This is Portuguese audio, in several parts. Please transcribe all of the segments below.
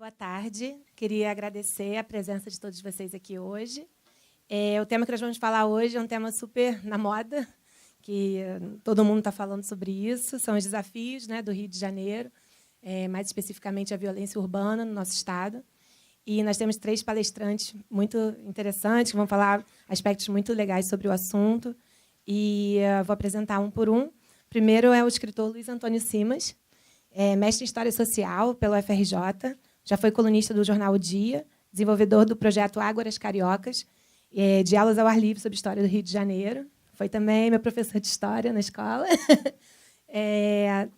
Boa tarde. Queria agradecer a presença de todos vocês aqui hoje. O tema que nós vamos falar hoje é um tema super na moda, que todo mundo está falando sobre isso, são os desafios, né, do Rio de Janeiro, mais especificamente a violência urbana no nosso estado. E nós temos 3 palestrantes muito interessantes, que vão falar aspectos muito legais sobre o assunto. E vou apresentar um por um. Primeiro é o escritor Luiz Antônio Simas, mestre em História Social pela UFRJ, já foi colunista do jornal O Dia, desenvolvedor do projeto Ágoras Cariocas, de aulas ao ar livre sobre história do Rio de Janeiro. Foi também meu professor de história na escola.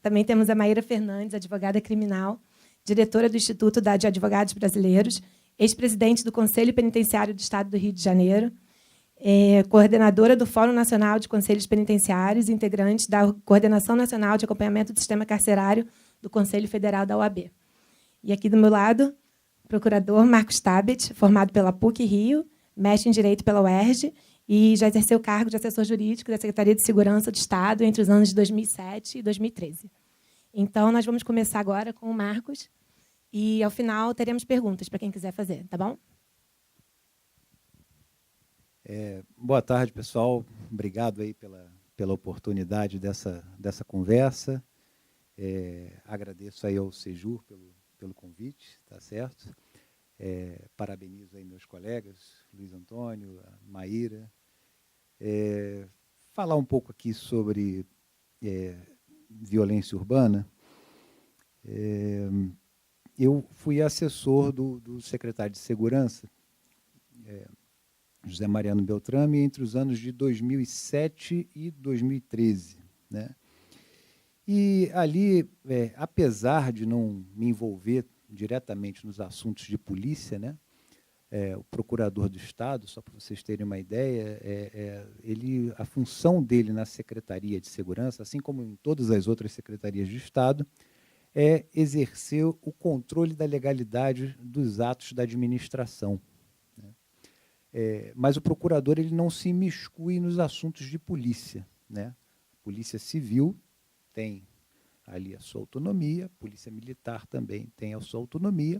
Também temos a Maíra Fernandes, advogada criminal, diretora do Instituto de Advogados Brasileiros, ex-presidente do Conselho Penitenciário do Estado do Rio de Janeiro, coordenadora do Fórum Nacional de Conselhos Penitenciários, integrante da Coordenação Nacional de Acompanhamento do Sistema Carcerário do Conselho Federal da OAB. E aqui do meu lado, o procurador Marcos Tabet, formado pela PUC-Rio, mestre em Direito pela UERJ, e já exerceu o cargo de assessor jurídico da Secretaria de Segurança do Estado entre os anos de 2007 e 2013. Então, nós vamos começar agora com o Marcos, e, ao final, teremos perguntas para quem quiser fazer, tá bom? Boa tarde, pessoal. Obrigado aí pela oportunidade dessa conversa. Agradeço aí ao Sejur pelo convite, tá certo? Parabenizo aí meus colegas, Luiz Antônio, a Maíra. Falar um pouco aqui sobre violência urbana. Eu fui assessor do secretário de Segurança, José Mariano Beltrame, entre os anos de 2007 e 2013. Né? E ali, apesar de não me envolver diretamente nos assuntos de polícia, né, o procurador do Estado, só para vocês terem uma ideia, a função dele na Secretaria de Segurança, assim como em todas as outras secretarias de Estado, é exercer o controle da legalidade dos atos da administração. Né? Mas o procurador ele não se imiscui nos assuntos de polícia. Né? A Polícia Civil tem ali a sua autonomia, a Polícia Militar também tem a sua autonomia,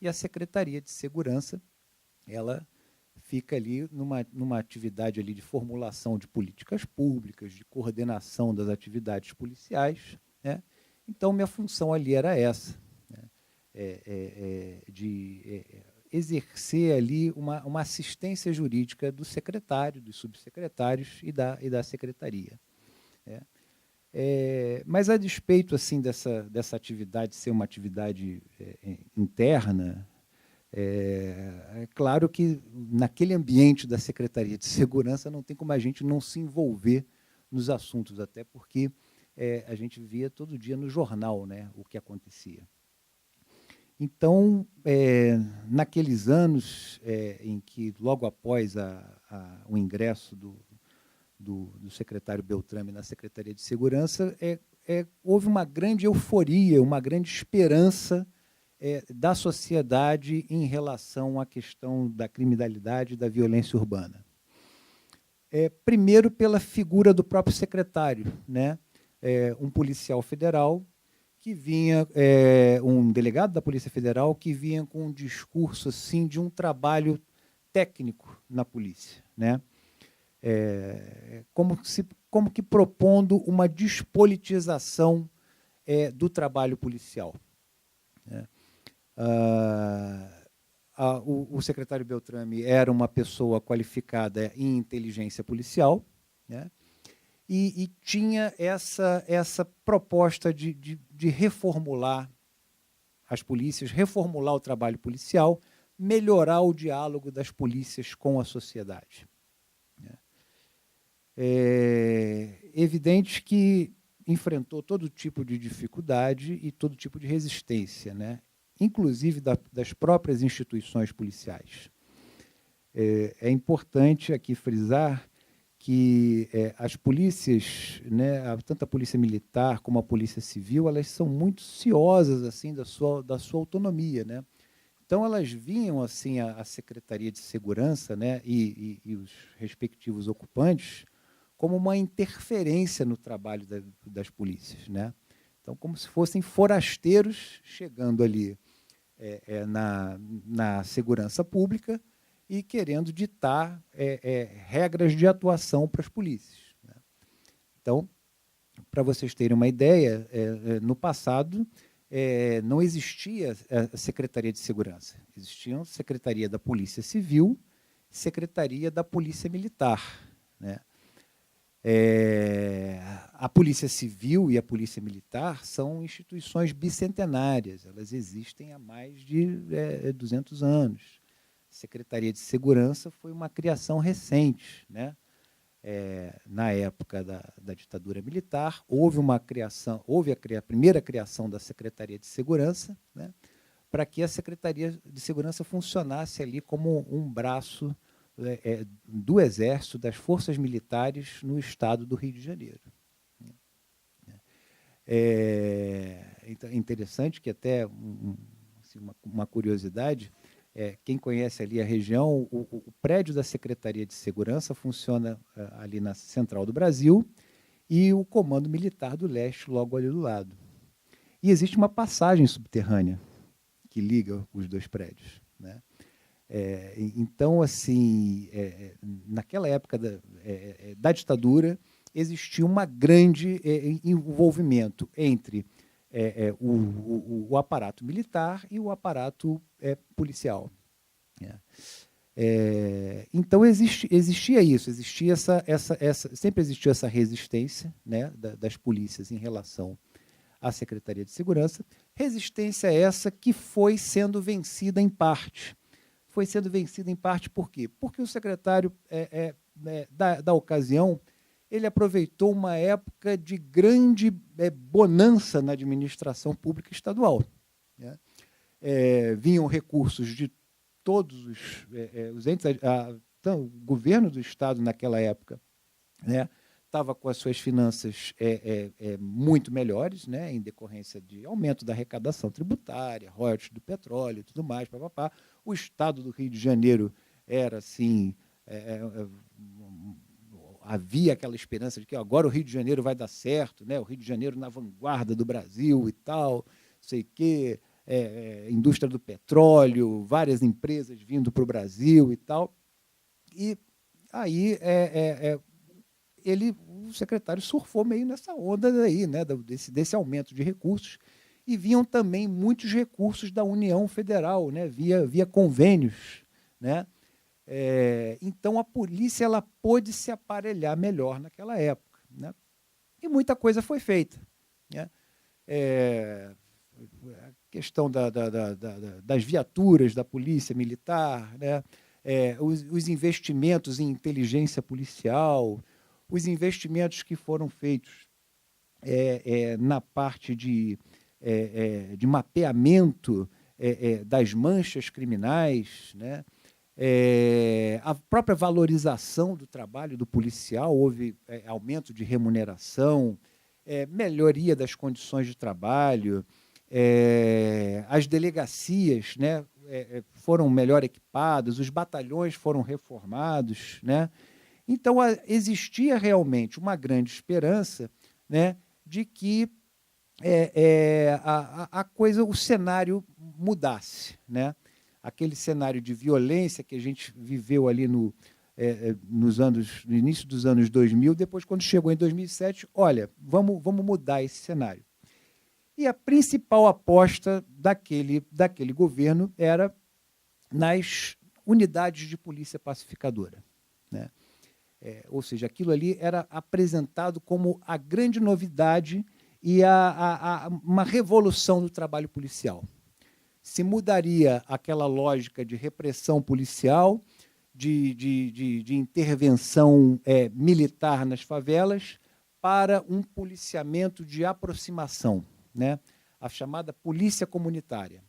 e a Secretaria de Segurança ela fica ali numa atividade ali de formulação de políticas públicas, de coordenação das atividades policiais. Né? Então, minha função ali era essa, né? De exercer ali uma assistência jurídica do secretário, dos subsecretários e da secretaria. Né? Mas, a despeito assim, dessa atividade ser uma atividade interna, é claro que, naquele ambiente da Secretaria de Segurança, não tem como a gente não se envolver nos assuntos, até porque a gente via todo dia no jornal, né, o que acontecia. Então, naqueles anos em que, logo após o ingresso do secretário Beltrame na Secretaria de Segurança, houve uma grande euforia, uma grande esperança da sociedade em relação à questão da criminalidade e da violência urbana. Primeiro, pela figura do próprio secretário, né? Um policial federal que vinha, um delegado da Polícia Federal que vinha com um discurso assim, de um trabalho técnico na polícia, né? Como que propondo uma despolitização do trabalho policial. Né? O secretário Beltrame era uma pessoa qualificada em inteligência policial, né? E tinha essa proposta de reformular as polícias, reformular o trabalho policial, melhorar o diálogo das polícias com a sociedade. É evidente que enfrentou todo tipo de dificuldade e todo tipo de resistência, né? Inclusive das próprias instituições policiais. É importante aqui frisar que as polícias, né, tanto a Polícia Militar como a Polícia Civil, elas são muito ciosas assim, da sua autonomia. Né? Então, elas vinham assim, a Secretaria de Segurança, né, e os respectivos ocupantes como uma interferência no trabalho das polícias. Né? Então, como se fossem forasteiros chegando ali na segurança pública e querendo ditar regras de atuação para as polícias, né? Então, para vocês terem uma ideia, no passado não existia a Secretaria de Segurança. Existiam Secretaria da Polícia Civil, Secretaria da Polícia Militar, né? A Polícia Civil e a Polícia Militar são instituições bicentenárias, elas existem há mais de 200 anos. A Secretaria de Segurança foi uma criação recente, né? Na época da ditadura militar, houve a primeira criação da Secretaria de Segurança, né, para que a Secretaria de Segurança funcionasse ali como um braço do Exército, das forças militares no estado do Rio de Janeiro. Então, é interessante que até uma curiosidade, quem conhece ali a região, o prédio da Secretaria de Segurança funciona ali na Central do Brasil e o Comando Militar do Leste logo ali do lado. E existe uma passagem subterrânea que liga os dois prédios, né? Então, assim, naquela época da ditadura, existia um grande envolvimento entre o aparato militar e o aparato policial. Então, existia isso, sempre existiu essa resistência, né, das polícias em relação à Secretaria de Segurança, resistência essa que foi sendo vencida em parte. Foi sendo vencida em parte por quê? Porque o secretário da ocasião, ele aproveitou uma época de grande bonança na administração pública estadual, né? Vinham recursos de todos os entes, então, o governo do Estado naquela época, né, estava com as suas finanças muito melhores, né, em decorrência de aumento da arrecadação tributária, royalties do petróleo e tudo mais, papapá. O Estado do Rio de Janeiro era assim, havia aquela esperança de que agora o Rio de Janeiro vai dar certo, né, o Rio de Janeiro na vanguarda do Brasil e tal, sei o quê, indústria do petróleo, várias empresas vindo para o Brasil e tal. E aí o secretário surfou meio nessa onda aí, né, desse aumento de recursos, e vinham também muitos recursos da União Federal, né, via convênios, né? Então, a polícia ela pôde se aparelhar melhor naquela época, né? E muita coisa foi feita, né? A questão das viaturas da polícia militar, né? Os investimentos em inteligência policial, os investimentos que foram feitos na parte de mapeamento das manchas criminais, né? A própria valorização do trabalho do policial, houve aumento de remuneração, melhoria das condições de trabalho, as delegacias, né, foram melhor equipadas, os batalhões foram reformados, né? Então, existia realmente uma grande esperança, né, de que o cenário mudasse, né? Aquele cenário de violência que a gente viveu ali no início dos anos 2000, depois, quando chegou em 2007, olha, vamos mudar esse cenário. E a principal aposta daquele governo era nas unidades de polícia pacificadora, né? Ou seja, aquilo ali era apresentado como a grande novidade e uma revolução do trabalho policial. Se mudaria aquela lógica de repressão policial, de intervenção militar nas favelas, para um policiamento de aproximação, né? A chamada polícia comunitária.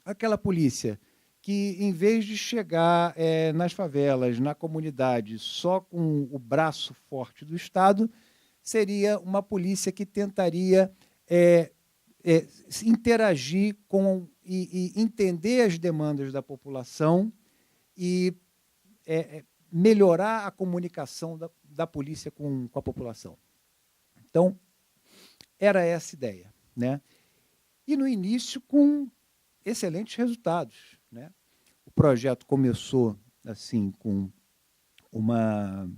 Aquela polícia que, em vez de chegar nas favelas, na comunidade, só com o braço forte do Estado, seria uma polícia que tentaria interagir com e entender as demandas da população e melhorar a comunicação da polícia com a população. Então, era essa a ideia, né? E, no início, com excelentes resultados, né? O projeto começou assim com uma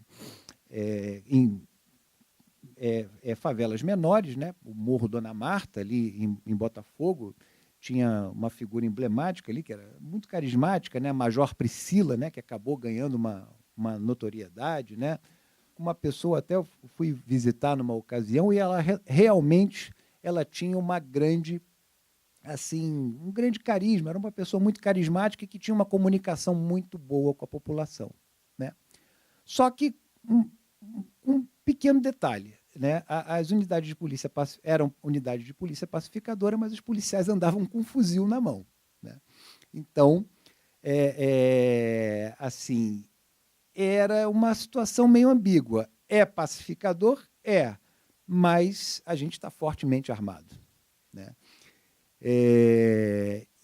favelas menores, né? O Morro Dona Marta, ali em Botafogo, tinha uma figura emblemática ali, que era muito carismática, né? A Major Priscila, né? Que acabou ganhando uma notoriedade, né? Uma pessoa, até eu fui visitar numa ocasião, e ela realmente ela tinha uma grande, assim, um grande carisma, era uma pessoa muito carismática e que tinha uma comunicação muito boa com a população, né? Só que um pequeno detalhe, né? As unidades de polícia eram unidades de polícia pacificadora, mas os policiais andavam com um fuzil na mão, né? Então, assim, era uma situação meio ambígua. É pacificador? É, mas a gente está fortemente armado, né?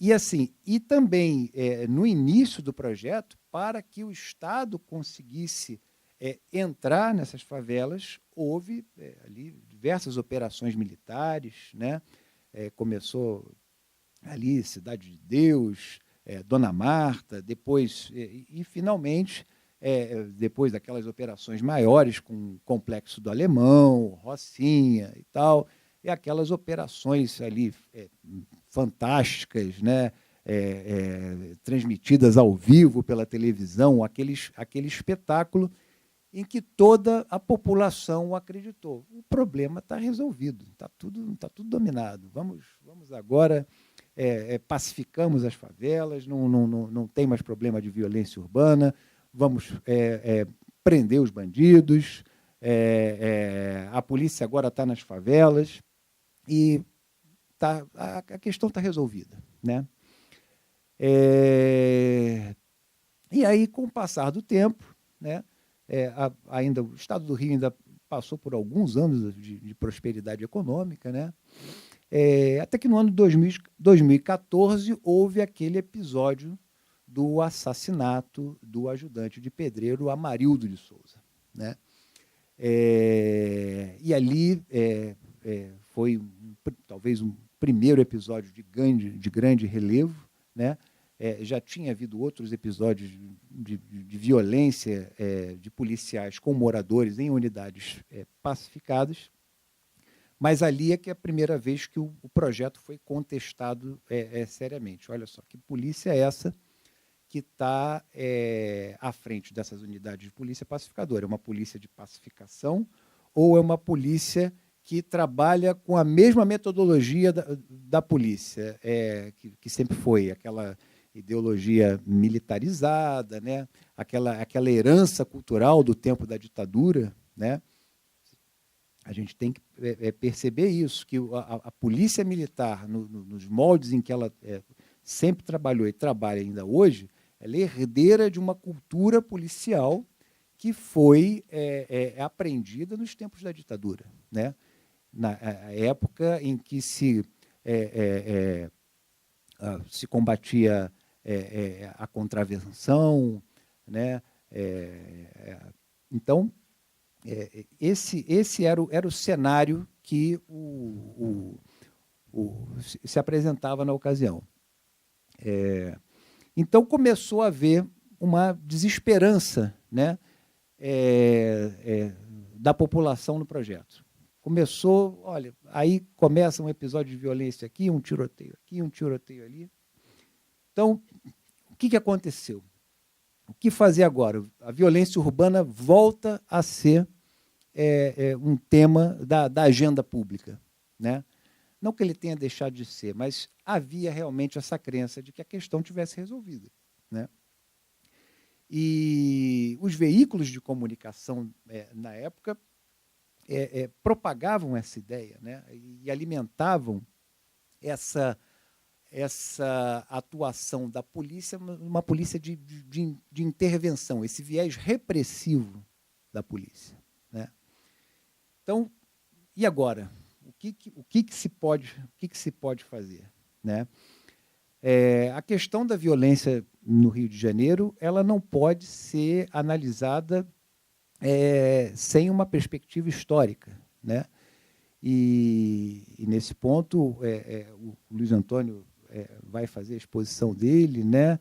E assim, e também no início do projeto, para que o Estado conseguisse entrar nessas favelas, houve ali diversas operações militares, né? Começou ali Cidade de Deus, Dona Marta, depois e finalmente depois daquelas operações maiores com o Complexo do Alemão, Rocinha e tal, e aquelas operações ali fantásticas, né? Transmitidas ao vivo pela televisão, aquele espetáculo em que toda a população acreditou. O problema está resolvido, está tudo dominado. Vamos agora, pacificamos as favelas, não tem mais problema de violência urbana, vamos prender os bandidos, a polícia agora está nas favelas e a questão está resolvida, né? E aí, com o passar do tempo, né, ainda o Estado do Rio ainda passou por alguns anos de prosperidade econômica, né? Até que no ano de 2014 houve aquele episódio do assassinato do ajudante de pedreiro Amarildo de Souza, né? E ali foi talvez um primeiro episódio de grande relevo, né? Já tinha havido outros episódios de violência de policiais com moradores em unidades pacificadas, mas ali é que é a primeira vez que o projeto foi contestado seriamente. Olha só, que polícia é essa que está à frente dessas unidades de polícia pacificadora? É uma polícia de pacificação ou é uma polícia que trabalha com a mesma metodologia da polícia, que sempre foi aquela ideologia militarizada, né? aquela herança cultural do tempo da ditadura, né? A gente tem que perceber isso, que a polícia militar, nos moldes em que ela sempre trabalhou e trabalha ainda hoje, ela é herdeira de uma cultura policial que foi aprendida nos tempos da ditadura, né? Na época em que se combatia a contravenção, né? Então, esse era o cenário que se apresentava na ocasião. Então, começou a haver uma desesperança, né, da população no projeto. Começou, olha, aí começa um episódio de violência aqui, um tiroteio ali. Então, o que aconteceu? O que fazer agora? A violência urbana volta a ser um tema da agenda pública, né? Não que ele tenha deixado de ser, mas havia realmente essa crença de que a questão tivesse resolvida, né? E os veículos de comunicação, na época, propagavam essa ideia, né? E alimentavam essa atuação da polícia, uma polícia de intervenção, esse viés repressivo da polícia, né? Então, e agora? O que se pode fazer, né? A questão da violência no Rio de Janeiro, ela não pode ser analisada sem uma perspectiva histórica, né? E nesse ponto, o Luiz Antônio vai fazer a exposição dele, né?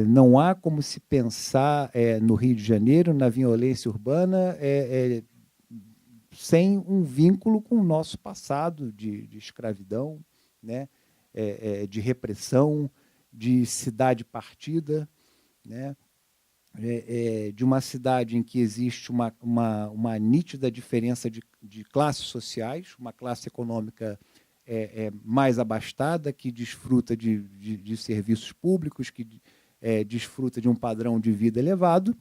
Não há como se pensar no Rio de Janeiro, na violência urbana, sem um vínculo com o nosso passado de escravidão, né? De repressão, de cidade partida, né? De uma cidade em que existe uma nítida diferença de classes sociais, uma classe econômica mais abastada, que desfruta de serviços públicos, que desfruta de um padrão de vida elevado,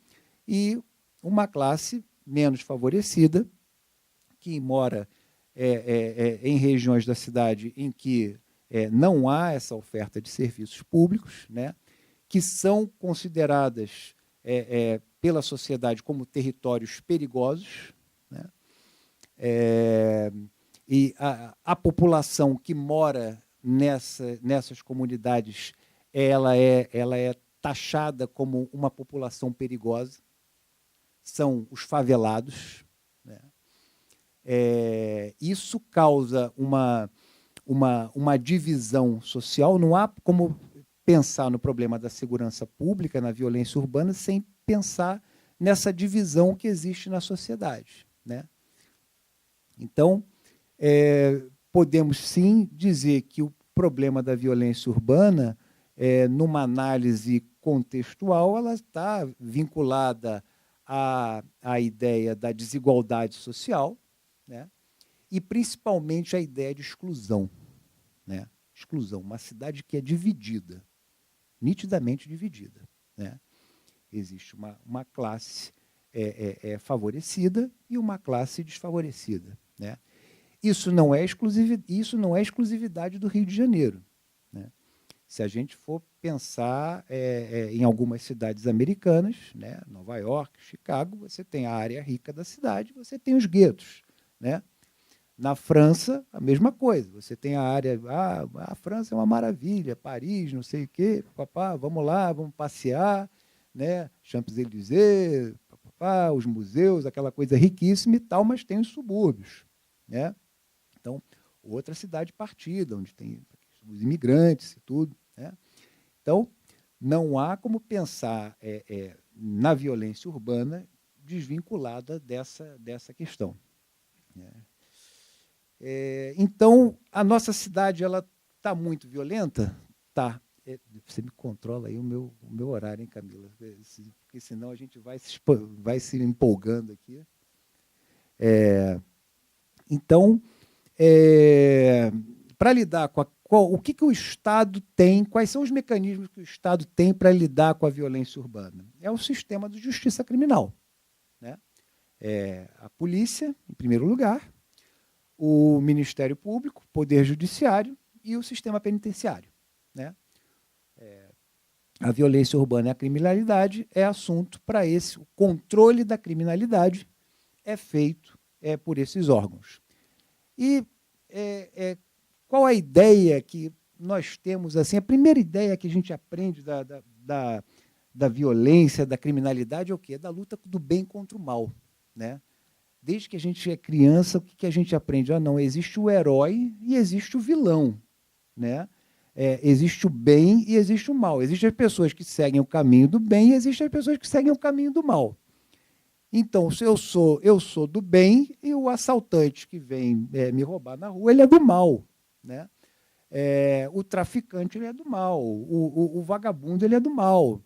e uma classe menos favorecida, que mora em regiões da cidade em que não há essa oferta de serviços públicos, né, que são consideradas pela sociedade como territórios perigosos, né, e a população que mora nessas comunidades, ela é taxada como uma população perigosa, são os favelados, né? Isso causa uma divisão social. Não há como pensar no problema da segurança pública, na violência urbana, sem pensar nessa divisão que existe na sociedade, né? Então, podemos sim dizer que o problema da violência urbana, numa análise contextual, ela está vinculada à ideia da desigualdade social, né? E principalmente à ideia de exclusão, né? Exclusão, uma cidade que é dividida, nitidamente dividida, né? Existe uma classe favorecida e uma classe desfavorecida, né? Isso não é exclusividade do Rio de Janeiro, né? Se a gente for pensar em algumas cidades americanas, né, Nova York, Chicago, você tem a área rica da cidade, você tem os guetos, né? Na França, a mesma coisa. Você tem a área... a França é uma maravilha, Paris, não sei o quê, papá, vamos lá, vamos passear, né? Champs-Élysées, papá, os museus, aquela coisa riquíssima e tal, mas tem os subúrbios, né? Então, outra cidade partida, onde tem os imigrantes e tudo, né? Então, não há como pensar na violência urbana desvinculada dessa questão, né? Então, a nossa cidade está muito violenta? Tá. Você me controla aí o meu horário, hein, Camila? Porque senão a gente vai se empolgando aqui. Então, para lidar com o que o Estado tem, quais são os mecanismos que o Estado tem para lidar com a violência urbana? É o sistema de justiça criminal, né? A polícia, em primeiro lugar, o Ministério Público, o Poder Judiciário e o sistema penitenciário, né? A violência urbana e a criminalidade é assunto para esse. O controle da criminalidade é feito por esses órgãos. E qual a ideia que nós temos? Assim, a primeira ideia que a gente aprende da violência, da criminalidade é o quê? Da luta do bem contra o mal, né? Desde que a gente é criança, o que a gente aprende? Não, existe o herói e existe o vilão, né? Existe o bem e existe o mal. Existem as pessoas que seguem o caminho do bem e existem as pessoas que seguem o caminho do mal. Então, se eu sou do bem e o assaltante que vem me roubar na rua, ele é do mal, né? O traficante, ele é do mal. O vagabundo, ele é do mal.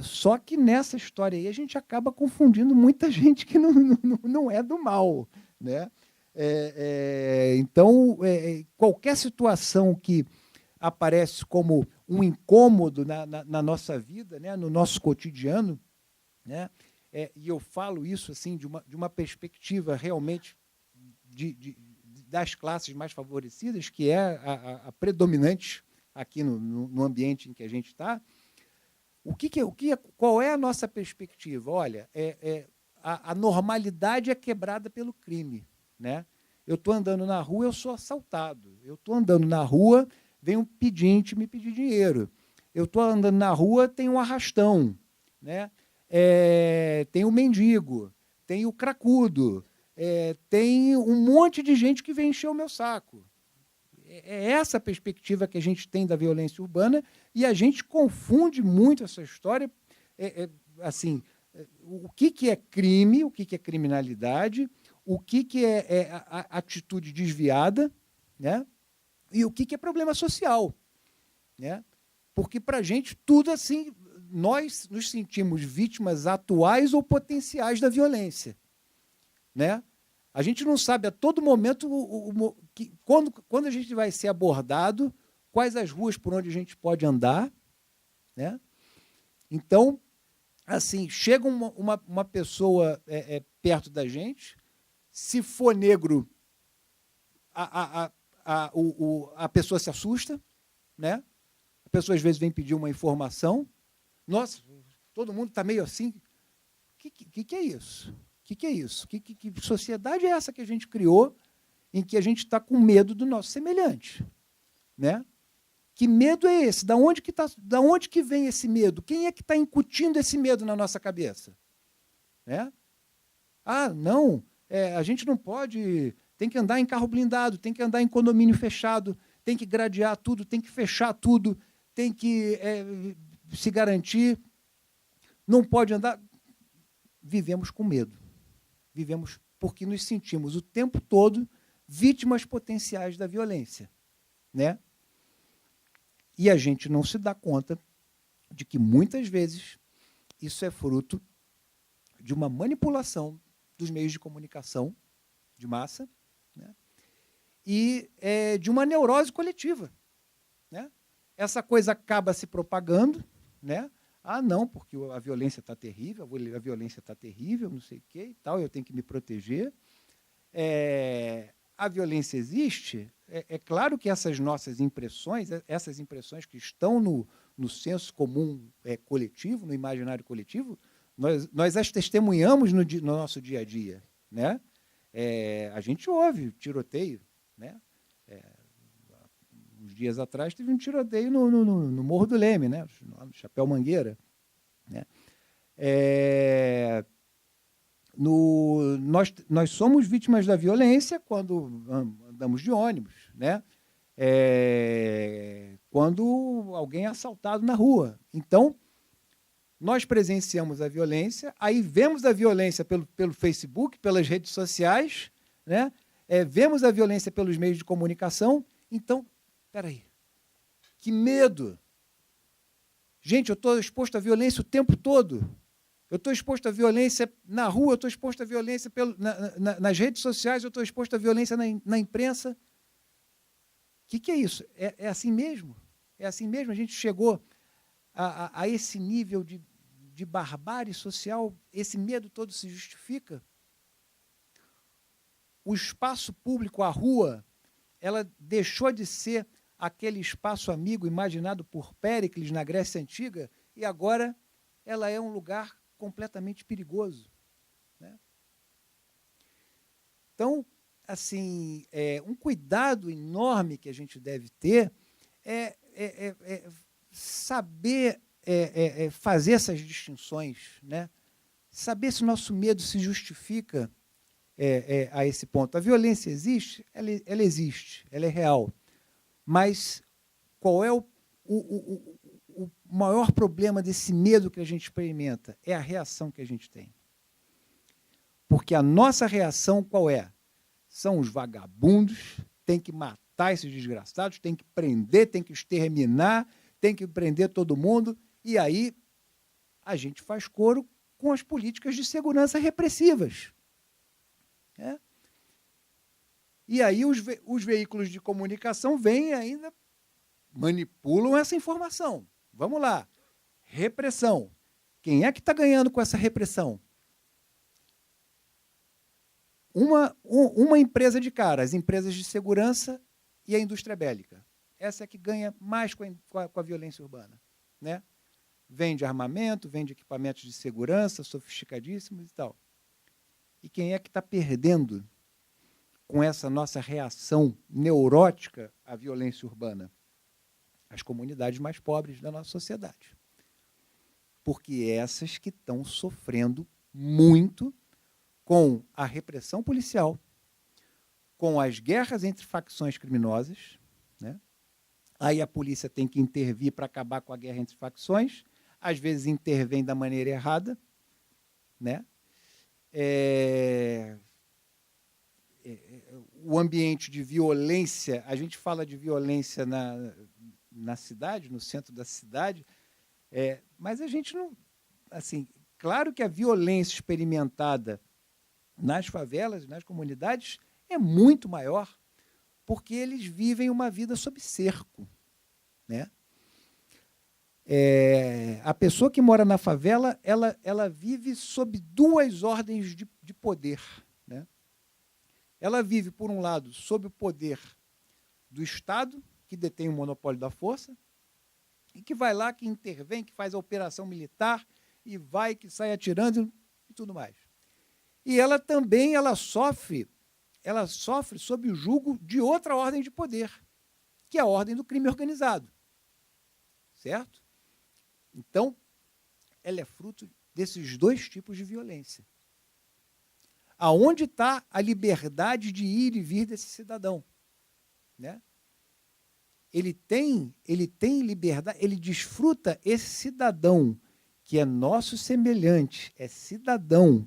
Só que nessa história aí a gente acaba confundindo muita gente que não é do mal, né? Então, qualquer situação que aparece como um incômodo na nossa vida, né, no nosso cotidiano, né, e eu falo isso assim de uma perspectiva realmente das classes mais favorecidas, que é a predominante aqui no ambiente em que a gente está. Qual é a nossa perspectiva? Olha, a normalidade é quebrada pelo crime, né? Eu estou andando na rua, eu sou assaltado. Eu estou andando na rua, vem um pedinte me pedir dinheiro. Eu estou andando na rua, tem um arrastão, né? Tem o mendigo, tem o cracudo, tem um monte de gente que vem encher o meu saco. É essa a perspectiva que a gente tem da violência urbana, e a gente confunde muito essa história. Assim, o que é crime, o que é criminalidade, o que é a atitude desviada, né? E o que é problema social, né? Porque, para a gente, tudo assim, nós nos sentimos vítimas atuais ou potenciais da violência, né? A gente não sabe a todo momento quando a gente vai ser abordado, quais as ruas por onde a gente pode andar, né? Então, assim, chega uma pessoa perto da gente, se for negro, a pessoa se assusta, né? A pessoa, às vezes, vem pedir uma informação. Nossa, todo mundo está meio assim. O que é isso? O que é isso? Que sociedade é essa que a gente criou em que a gente está com medo do nosso semelhante, né? Que medo é esse? Da onde que vem esse medo? Quem é que está incutindo esse medo na nossa cabeça? Né? Ah, não, a gente não pode, tem que andar em carro blindado, tem que andar em condomínio fechado, tem que gradear tudo, tem que fechar tudo, tem que se garantir, não pode andar. Vivemos com medo. Vivemos porque nos sentimos o tempo todo vítimas potenciais da violência, né? E a gente não se dá conta de que, muitas vezes, isso é fruto de uma manipulação dos meios de comunicação de massa, né? E de uma neurose coletiva, né? Essa coisa acaba se propagando, né? Ah, não, porque a violência está terrível, a violência está terrível, não sei o quê e tal, eu tenho que me proteger. A violência existe. É claro que essas nossas impressões, essas impressões que estão no senso comum coletivo, no imaginário coletivo, nós as testemunhamos no nosso dia a dia, né? A gente ouve tiroteio, né? Uns dias atrás teve um tiroteio no Morro do Leme, né? No Chapéu Mangueira, né? Nós somos vítimas da violência quando andamos de ônibus, né? Quando alguém é assaltado na rua. Então, nós presenciamos a violência, aí vemos a violência pelo Facebook, pelas redes sociais, né? Vemos a violência pelos meios de comunicação. Então, espera aí, que medo! Gente, eu estou exposto à violência o tempo todo. Eu estou exposto à violência na rua, eu estou exposto à violência nas redes sociais, eu estou exposto à violência na imprensa. O que é isso? É assim mesmo? É assim mesmo? A gente chegou a esse nível de barbárie social? Esse medo todo se justifica? O espaço público, a rua, ela deixou de ser aquele espaço amigo imaginado por Péricles na Grécia Antiga, e agora ela é um lugar completamente perigoso, né? Então, assim, um cuidado enorme que a gente deve ter é saber fazer essas distinções, né? Saber se o nosso medo se justifica a esse ponto. A violência existe? Ela existe, ela é real. Mas qual é o maior problema desse medo que a gente experimenta? É a reação que a gente tem. Porque a nossa reação qual é? São os vagabundos, tem que matar esses desgraçados, tem que prender, tem que exterminar, tem que prender todo mundo, e aí a gente faz coro com as políticas de segurança repressivas. E aí os veículos de comunicação vêm e ainda manipulam essa informação. Vamos lá. Repressão. Quem é que está ganhando com essa repressão? Uma empresa de cara, as empresas de segurança e a indústria bélica. Essa é que ganha mais com a violência urbana, né? Vende armamento, vende equipamentos de segurança sofisticadíssimos e tal. E quem é que está perdendo com essa nossa reação neurótica à violência urbana? As comunidades mais pobres da nossa sociedade. Porque essas que estão sofrendo muito com a repressão policial, com as guerras entre facções criminosas, Aí a polícia tem que intervir para acabar com a guerra entre facções, às vezes intervém da maneira errada, né? O ambiente de violência, a gente fala de violência na cidade, no centro da cidade, mas a gente não... Assim, claro que a violência experimentada nas favelas, nas comunidades, é muito maior, porque eles vivem uma vida sob cerco, né? A pessoa que mora na favela, ela vive sob duas ordens de poder, né? Ela vive, por um lado, sob o poder do Estado, que detém o monopólio da força, e que vai lá, que intervém, que faz a operação militar, e vai, que sai atirando e tudo mais. E ela também sofre sob o jugo de outra ordem de poder, que é a ordem do crime organizado. Certo? Então, ela é fruto desses dois tipos de violência. Aonde está a liberdade de ir e vir desse cidadão? Né? Ele tem liberdade, ele desfruta, esse cidadão que é nosso semelhante, é cidadão,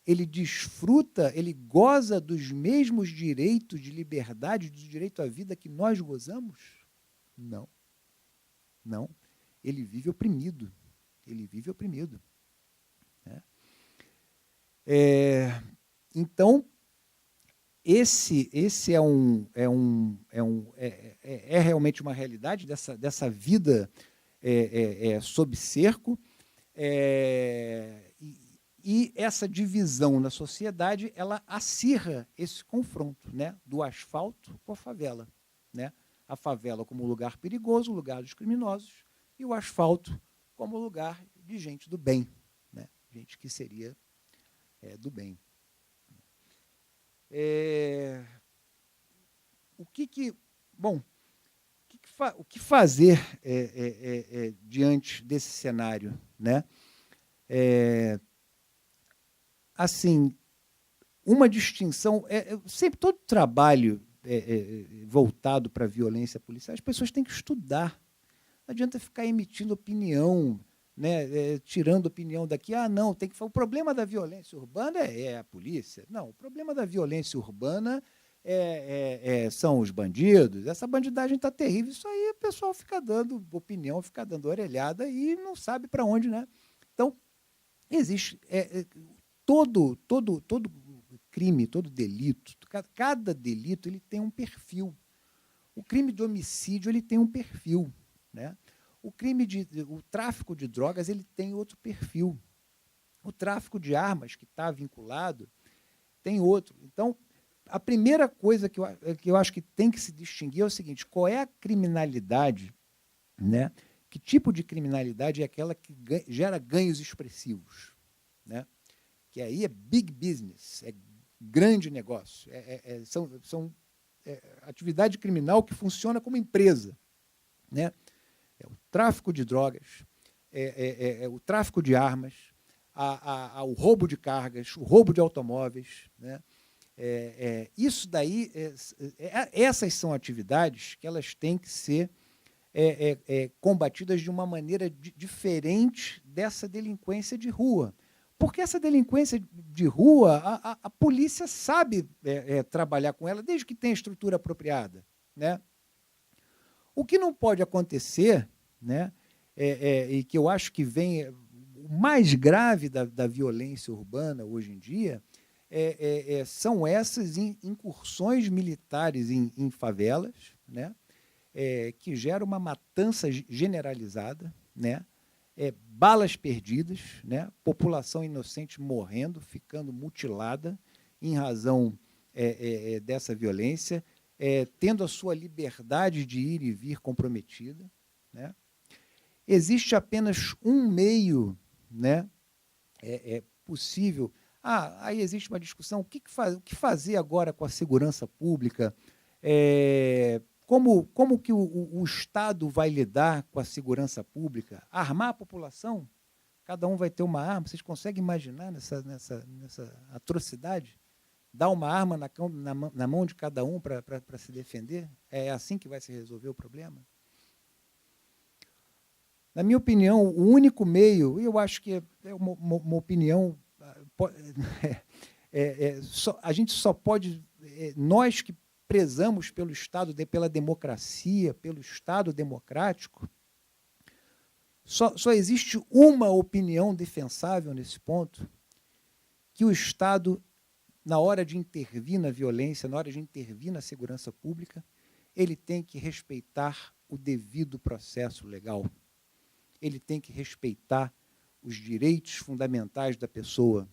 ele desfruta, ele goza dos mesmos direitos de liberdade, do direito à vida que nós gozamos? Não. Não. Ele vive oprimido. Ele vive oprimido. Né? Então, esse é realmente uma realidade dessa vida sob cerco, e essa divisão na sociedade, ela acirra esse confronto, né, do asfalto com a favela, né? A favela como lugar perigoso, lugar dos criminosos, e o asfalto como lugar de gente do bem, né? Gente que seria do bem. O que fazer diante desse cenário, né? Assim, uma distinção, sempre todo trabalho voltado para a violência policial, as pessoas têm que estudar. Não adianta ficar emitindo opinião, né, tirando opinião daqui. Não, tem que falar. O problema da violência urbana é a polícia. Não, o problema da violência urbana são os bandidos. Essa bandidagem está terrível. Isso aí o pessoal fica dando opinião, fica dando orelhada e não sabe para onde, né? Então, existe todo crime, todo delito, cada delito ele tem um perfil. O crime de homicídio ele tem um perfil, né? O tráfico de drogas ele tem outro perfil. O tráfico de armas, que está vinculado, tem outro. Então, a primeira coisa que eu acho que tem que se distinguir é o seguinte: qual é a criminalidade, né? Que tipo de criminalidade é aquela que gera ganhos expressivos, né? Que aí é big business, é grande negócio, são atividade criminal que funciona como empresa, né? É o tráfico de drogas, o tráfico de armas, o roubo de cargas, o roubo de automóveis, né? Isso daí, essas são atividades que elas têm que ser combatidas de uma maneira diferente dessa delinquência de rua. Porque essa delinquência de rua, a polícia sabe trabalhar com ela, desde que tenha estrutura apropriada, né? O que não pode acontecer, né, e que eu acho que vem o mais grave da violência urbana hoje em dia, são essas incursões militares em favelas, né, que geram uma matança generalizada, né, balas perdidas, né, população inocente morrendo, ficando mutilada em razão dessa violência, tendo a sua liberdade de ir e vir comprometida, né? Existe apenas um meio, né, possível. Aí existe uma discussão: o que fazer agora com a segurança pública? Como que o Estado vai lidar com a segurança pública? Armar a população? Cada um vai ter uma arma? Vocês conseguem imaginar nessa atrocidade? Dar uma arma na mão de cada um para se defender? É assim que vai se resolver o problema? Na minha opinião, o único meio, e eu acho que é uma opinião, a gente só pode, nós que prezamos pelo Estado, pela democracia, pelo Estado democrático, só existe uma opinião defensável nesse ponto, que o Estado, na hora de intervir na violência, na hora de intervir na segurança pública, ele tem que respeitar o devido processo legal. Ele tem que respeitar os direitos fundamentais da pessoa.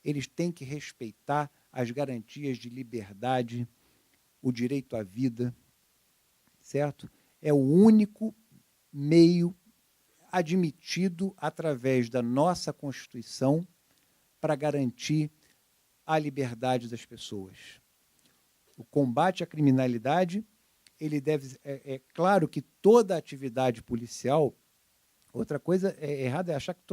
Eles têm que respeitar as garantias de liberdade, o direito à vida, certo? É o único meio admitido através da nossa Constituição para garantir a liberdade das pessoas. O combate à criminalidade, ele deve, claro que toda atividade policial, outra coisa errada é achar que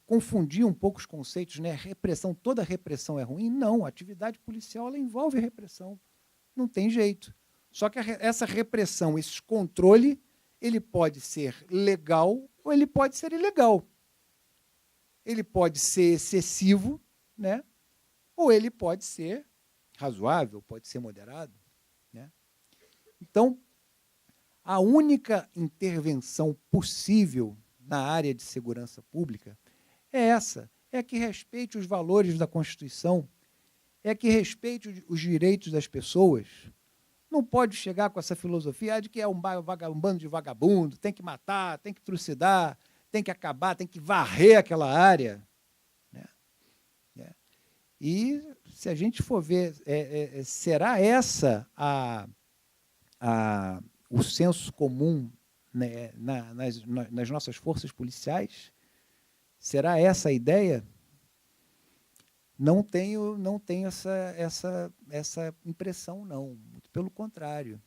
confundir um pouco os conceitos, né? Repressão, toda repressão é ruim? Não, a atividade policial ela envolve repressão, não tem jeito. Só que essa repressão, esse controle, ele pode ser legal ou ele pode ser ilegal. Ele pode ser excessivo, né? Ou ele pode ser razoável, pode ser moderado, né? Então, a única intervenção possível na área de segurança pública é essa, é que respeite os valores da Constituição, é que respeite os direitos das pessoas. Não pode chegar com essa filosofia de que é um bando de vagabundo, tem que matar, tem que trucidar, tem que acabar, tem que varrer aquela área. Né? E, se a gente for ver, será essa o senso comum, né, nas nossas forças policiais? Será essa a ideia? Não tenho essa impressão, não. Muito pelo contrário.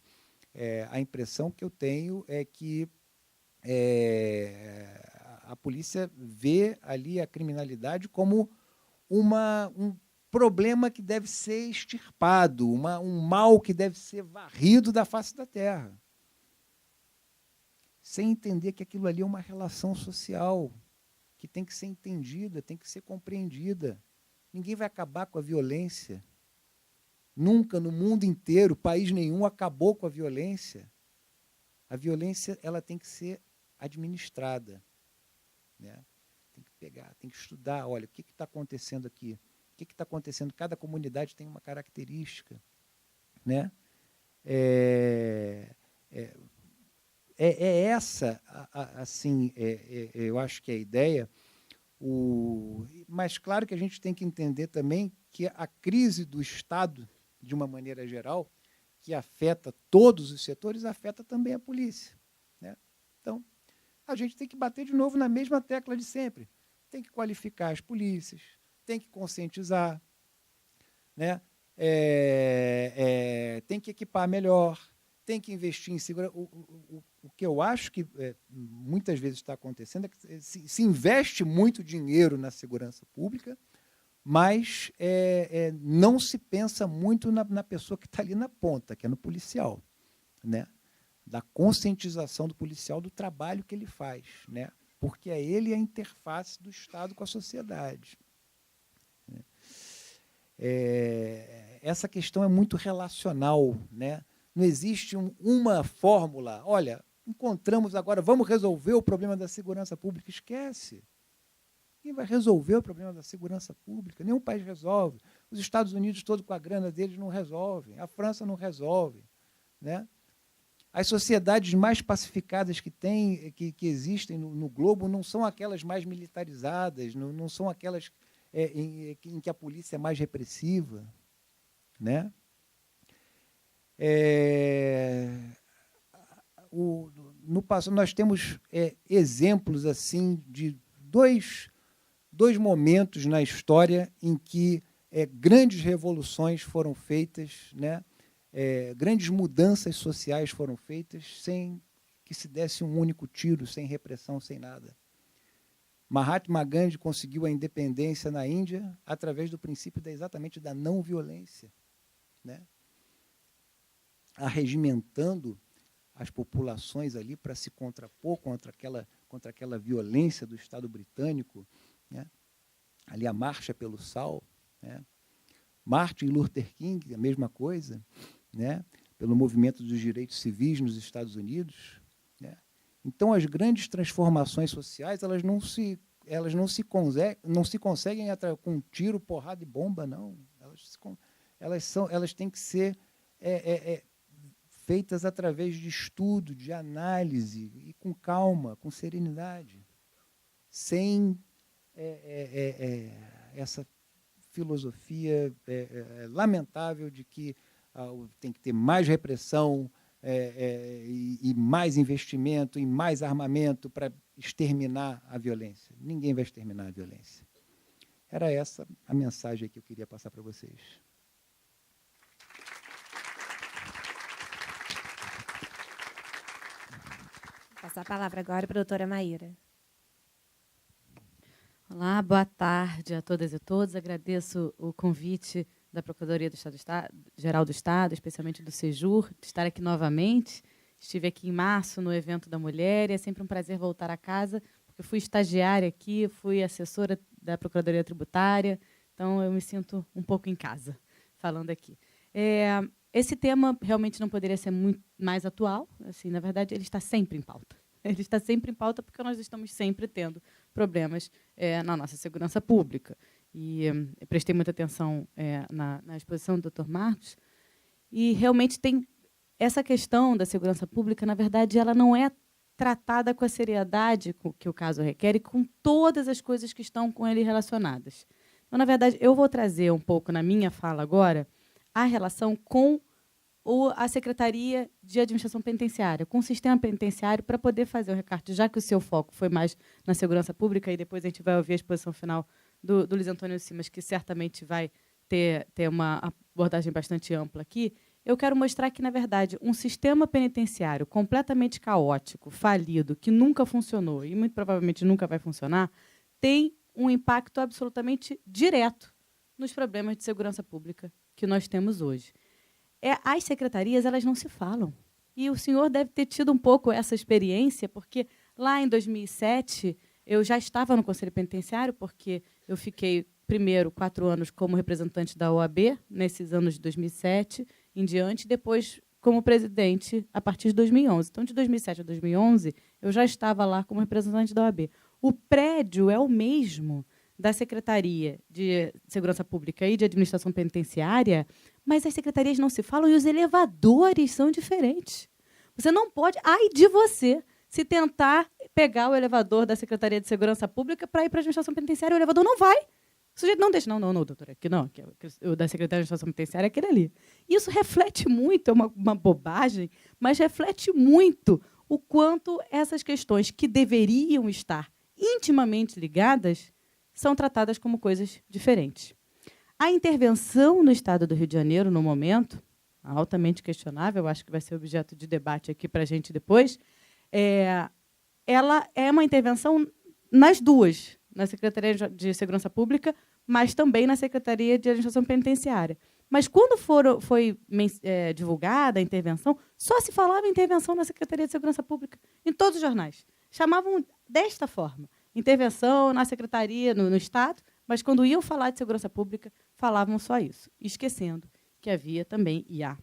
A impressão que eu tenho é que a polícia vê ali a criminalidade como um problema que deve ser extirpado, um mal que deve ser varrido da face da terra. Sem entender que aquilo ali é uma relação social, que tem que ser entendida, tem que ser compreendida. Ninguém vai acabar com a violência. Nunca, no mundo inteiro, país nenhum acabou com a violência. A violência ela tem que ser administrada. Né? Tem que pegar, tem que estudar. Olha, o que está acontecendo aqui? O que está acontecendo? Cada comunidade tem uma característica. Né? Essa, assim, eu acho que é a ideia. Mas, claro que a gente tem que entender também que a crise do Estado, de uma maneira geral, que afeta todos os setores, afeta também a polícia. Né? Então, a gente tem que bater de novo na mesma tecla de sempre. Tem que qualificar as polícias, tem que conscientizar, né? Tem que equipar melhor, tem que investir em segurança. O que eu acho que muitas vezes está acontecendo é que se investe muito dinheiro na segurança pública, mas não se pensa muito na pessoa que está ali na ponta, que é no policial, né? Da conscientização do policial do trabalho que ele faz, né? Porque é ele a interface do Estado com a sociedade. Essa questão é muito relacional, né? Não existe uma fórmula. Olha, encontramos agora, vamos resolver o problema da segurança pública. Esquece. Quem vai resolver o problema da segurança pública? Nenhum país resolve. Os Estados Unidos, todos com a grana deles, não resolvem. A França não resolve. Né? As sociedades mais pacificadas que existem no globo não são aquelas mais militarizadas, não são aquelas em que a polícia é mais repressiva. Né? No passado, nós temos exemplos assim de dois momentos na história em que grandes revoluções foram feitas, né? Grandes mudanças sociais foram feitas sem que se desse um único tiro, sem repressão, sem nada. Mahatma Gandhi conseguiu a independência na Índia através do princípio exatamente da não violência, né? Arregimentando as populações ali para se contrapor contra aquela violência do Estado britânico, né? Ali a Marcha pelo Sal, né? Martin Luther King, a mesma coisa, né? Pelo movimento dos direitos civis nos Estados Unidos, né? Então, as grandes transformações sociais elas não se conseguem com tiro, porrada e bomba, não. Elas têm que ser feitas através de estudo, de análise, e com calma, com serenidade, sem essa filosofia lamentável de que tem que ter mais repressão e mais investimento e mais armamento para exterminar a violência. Ninguém vai exterminar a violência. Era essa a mensagem que eu queria passar para vocês. Vou passar a palavra agora para a doutora Maíra. Olá, boa tarde a todas e todos. Agradeço o convite da Procuradoria do Geral do Estado, especialmente do Sejur, de estar aqui novamente. Estive aqui em março no evento da mulher e é sempre um prazer voltar a casa, porque fui estagiária aqui, fui assessora da Procuradoria Tributária, então eu me sinto um pouco em casa falando aqui. Esse tema realmente não poderia ser muito mais atual, assim, na verdade, ele está sempre em pauta. Ele está sempre em pauta porque nós estamos sempre tendo problemas na nossa segurança pública. E eu prestei muita atenção na exposição do Dr. Marcos, e realmente tem essa questão da segurança pública, na verdade, ela não é tratada com a seriedade que o caso requer e com todas as coisas que estão com ele relacionadas. Então, na verdade, eu vou trazer um pouco na minha fala agora a relação com a Secretaria de Administração Penitenciária, com o sistema penitenciário, para poder fazer o recorte, já que o seu foco foi mais na segurança pública, e depois a gente vai ouvir a exposição final do Luiz Antônio Simas, que certamente vai ter uma abordagem bastante ampla aqui. Eu quero mostrar que, na verdade, um sistema penitenciário completamente caótico, falido, que nunca funcionou e muito provavelmente nunca vai funcionar, tem um impacto absolutamente direto nos problemas de segurança pública que nós temos hoje. As secretarias, elas não se falam. E o senhor deve ter tido um pouco essa experiência, porque lá em 2007 eu já estava no Conselho Penitenciário, porque eu fiquei, primeiro, 4 anos como representante da OAB, nesses anos de 2007 em diante, e depois como presidente a partir de 2011. Então, de 2007 a 2011, eu já estava lá como representante da OAB. O prédio é o mesmo da Secretaria de Segurança Pública e de Administração Penitenciária, mas as secretarias não se falam e os elevadores são diferentes. Você não pode, ai de você, se tentar pegar o elevador da Secretaria de Segurança Pública para ir para a Administração Penitenciária, o elevador não vai. O sujeito não deixa. Não, doutora, aqui não, que o da Secretaria de Administração Penitenciária é aquele ali. Isso reflete muito, é uma bobagem, mas reflete muito o quanto essas questões que deveriam estar intimamente ligadas são tratadas como coisas diferentes. A intervenção no Estado do Rio de Janeiro, no momento, altamente questionável, acho que vai ser objeto de debate aqui para a gente depois, ela é uma intervenção nas duas, na Secretaria de Segurança Pública, mas também na Secretaria de Administração Penitenciária. Mas, quando foi divulgada a intervenção, só se falava em intervenção na Secretaria de Segurança Pública, em todos os jornais. Chamavam desta forma: intervenção na Secretaria, no Estado, mas, quando iam falar de segurança pública, falavam só isso, esquecendo que havia também, e há,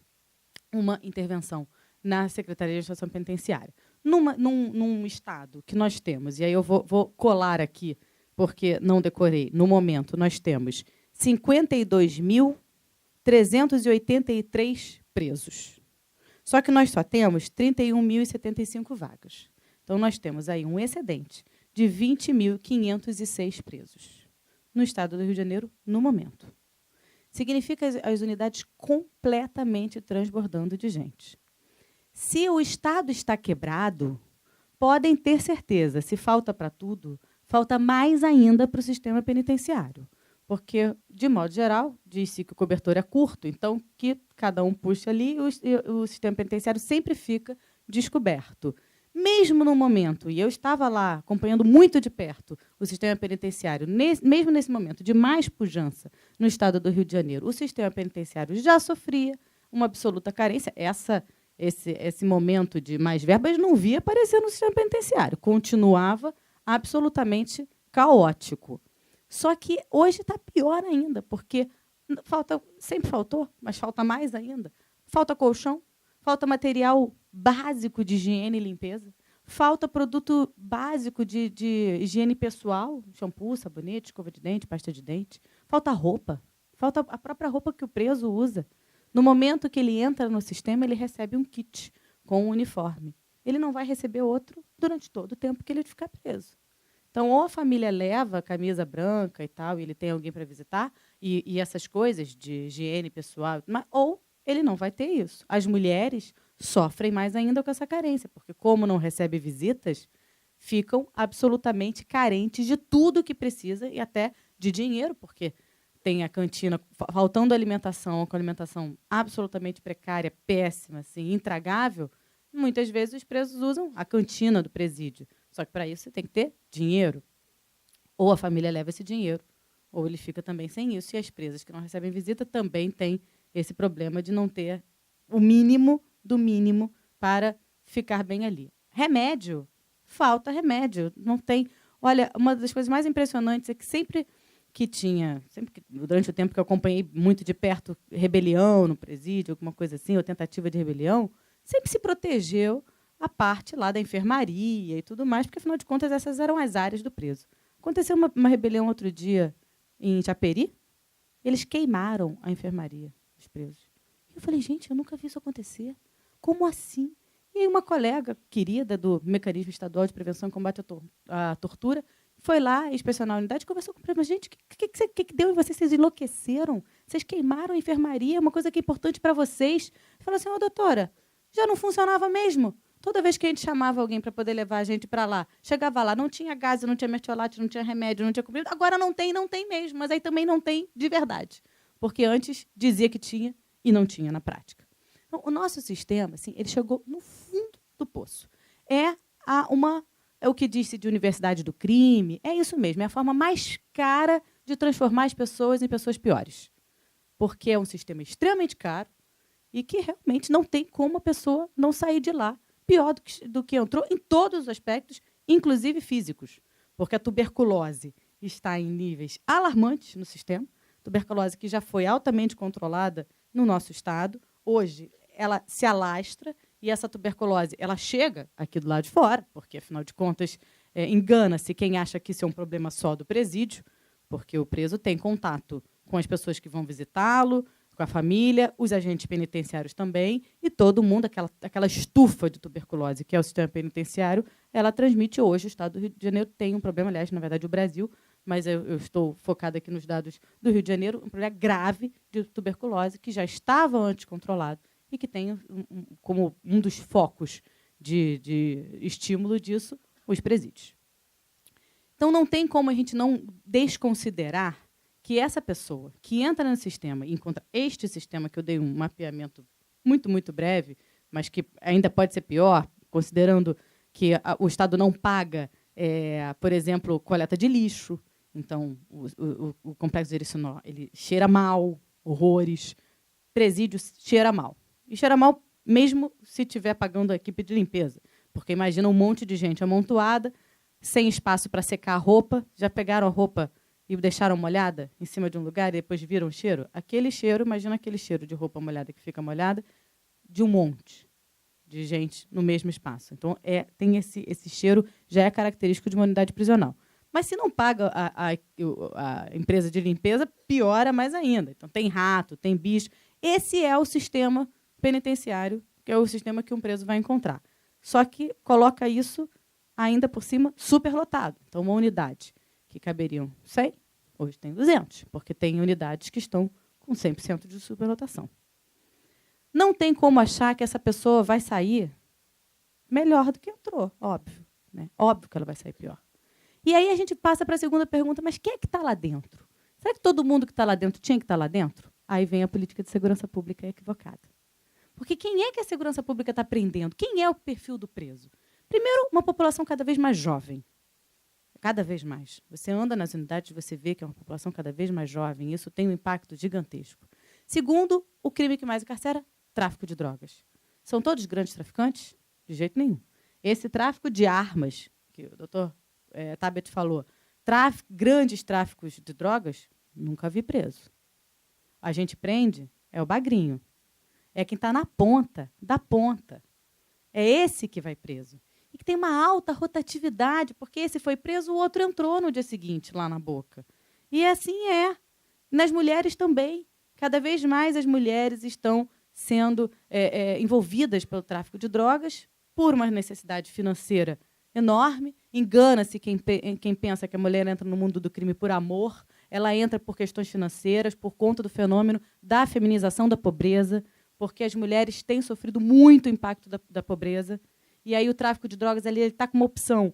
uma intervenção na Secretaria de Administração Penitenciária. Num Estado que nós temos, e aí eu vou colar aqui, porque não decorei, no momento nós temos 52.383 presos. Só que nós só temos 31.075 vagas. Então, nós temos aí um excedente de 20.506 presos no Estado do Rio de Janeiro, no momento. Significa as unidades completamente transbordando de gente. Se o Estado está quebrado, podem ter certeza, se falta para tudo, falta mais ainda para o sistema penitenciário. Porque, de modo geral, diz-se que o cobertor é curto, então que cada um puxa ali e o sistema penitenciário sempre fica descoberto. Mesmo no momento, e eu estava lá acompanhando muito de perto o sistema penitenciário, mesmo nesse momento de mais pujança no Estado do Rio de Janeiro, o sistema penitenciário já sofria uma absoluta carência. esse momento de mais verbas, não via aparecer no sistema penitenciário. Continuava absolutamente caótico. Só que hoje está pior ainda, porque sempre faltou, mas falta mais ainda. Falta colchão, falta material básico de higiene e limpeza, falta produto básico de higiene pessoal, shampoo, sabonete, escova de dente, pasta de dente. Falta roupa, falta a própria roupa que o preso usa. No momento que ele entra no sistema, ele recebe um kit com um uniforme. Ele não vai receber outro durante todo o tempo que ele ficar preso. Então, ou a família leva a camisa branca e tal, e ele tem alguém para visitar, e essas coisas de higiene pessoal, ou ele não vai ter isso. As mulheres sofrem mais ainda com essa carência, porque, como não recebe visitas, ficam absolutamente carentes de tudo que precisa, e até de dinheiro, porque tem a cantina faltando alimentação, com alimentação absolutamente precária, péssima, assim, intragável. Muitas vezes os presos usam a cantina do presídio. Só que, para isso, você tem que ter dinheiro. Ou a família leva esse dinheiro, ou ele fica também sem isso. E as presas que não recebem visita também têm esse problema de não ter o mínimo do mínimo para ficar bem ali. Remédio. Falta remédio. Não tem. Olha, uma das coisas mais impressionantes é que sempre que durante o tempo que eu acompanhei muito de perto rebelião no presídio, alguma coisa assim, ou tentativa de rebelião, sempre se protegeu a parte lá da enfermaria e tudo mais, porque, afinal de contas, essas eram as áreas do preso. Aconteceu uma rebelião outro dia em Japeri, eles queimaram a enfermaria dos presos. Eu falei, gente, eu nunca vi isso acontecer. Como assim? E aí uma colega querida do Mecanismo Estadual de Prevenção e Combate à Tortura foi lá, inspecionar a unidade, e conversou com o preso. Gente, o que deu em vocês? Vocês enlouqueceram? Vocês queimaram a enfermaria, uma coisa que é importante para vocês. Falou assim, doutora, já não funcionava mesmo? Toda vez que a gente chamava alguém para poder levar a gente para lá, chegava lá, não tinha gás, não tinha mertiolate, não tinha remédio, não tinha comida. Agora não tem mesmo, mas aí também não tem de verdade. Porque antes dizia que tinha e não tinha na prática. Então, o nosso sistema, assim, ele chegou no fundo do poço. É o que disse de universidade do crime, é isso mesmo, é a forma mais cara de transformar as pessoas em pessoas piores. Porque é um sistema extremamente caro e que realmente não tem como a pessoa não sair de lá pior do que entrou em todos os aspectos, inclusive físicos, porque a tuberculose está em níveis alarmantes no sistema, tuberculose que já foi altamente controlada no nosso estado, hoje ela se alastra e essa tuberculose ela chega aqui do lado de fora, porque, afinal de contas, engana-se quem acha que isso é um problema só do presídio, porque o preso tem contato com as pessoas que vão visitá-lo, com a família, os agentes penitenciários também, e todo mundo, aquela estufa de tuberculose que é o sistema penitenciário, ela transmite hoje. O Estado do Rio de Janeiro tem um problema, aliás, na verdade, o Brasil, mas eu estou focada aqui nos dados do Rio de Janeiro, um problema grave de tuberculose que já estava antes controlado e que tem como um dos focos de estímulo disso os presídios. Então, não tem como a gente não desconsiderar que essa pessoa que entra no sistema e encontra este sistema, que eu dei um mapeamento muito, muito breve, mas que ainda pode ser pior, considerando que o Estado não paga, por exemplo, coleta de lixo. Então, o complexo de Jericinó, ele cheira mal, horrores. Presídio cheira mal. E cheira mal mesmo se estiver pagando a equipe de limpeza. Porque imagina um monte de gente amontoada, sem espaço para secar a roupa. Já pegaram a roupa e deixaram molhada em cima de um lugar e depois viram o cheiro? Aquele cheiro, imagina aquele cheiro de roupa molhada que fica molhada, de um monte de gente no mesmo espaço. Então, tem esse cheiro, já é característico de uma unidade prisional. Mas, se não paga a empresa de limpeza, piora mais ainda. Então, tem rato, tem bicho. Esse é o sistema penitenciário, que é o sistema que um preso vai encontrar. Só que coloca isso, ainda por cima, superlotado. Então, uma unidade que caberiam 100, hoje tem 200, porque tem unidades que estão com 100% de superlotação. Não tem como achar que essa pessoa vai sair melhor do que entrou, óbvio. Né? Óbvio que ela vai sair pior. E aí a gente passa para a segunda pergunta, mas quem é que está lá dentro? Será que todo mundo que está lá dentro tinha que estar lá dentro? Aí vem a política de segurança pública equivocada. Porque quem é que a segurança pública está prendendo? Quem é o perfil do preso? Primeiro, uma população cada vez mais jovem. Cada vez mais. Você anda nas unidades, você vê que é uma população cada vez mais jovem, e isso tem um impacto gigantesco. Segundo, o crime que mais encarcera, tráfico de drogas. São todos grandes traficantes? De jeito nenhum. Esse tráfico de armas, que o doutor Tabet falou, grandes tráficos de drogas, nunca vi preso. A gente prende é o bagrinho. É quem está na ponta, da ponta. É esse que vai preso. E que tem uma alta rotatividade, porque esse foi preso, o outro entrou no dia seguinte, lá na boca. E assim é. Nas mulheres também. Cada vez mais as mulheres estão sendo envolvidas pelo tráfico de drogas por uma necessidade financeira enorme. Engana-se quem pensa que a mulher entra no mundo do crime por amor. Ela entra por questões financeiras, por conta do fenômeno da feminização da pobreza, porque as mulheres têm sofrido muito impacto da pobreza. E aí o tráfico de drogas ali está com uma opção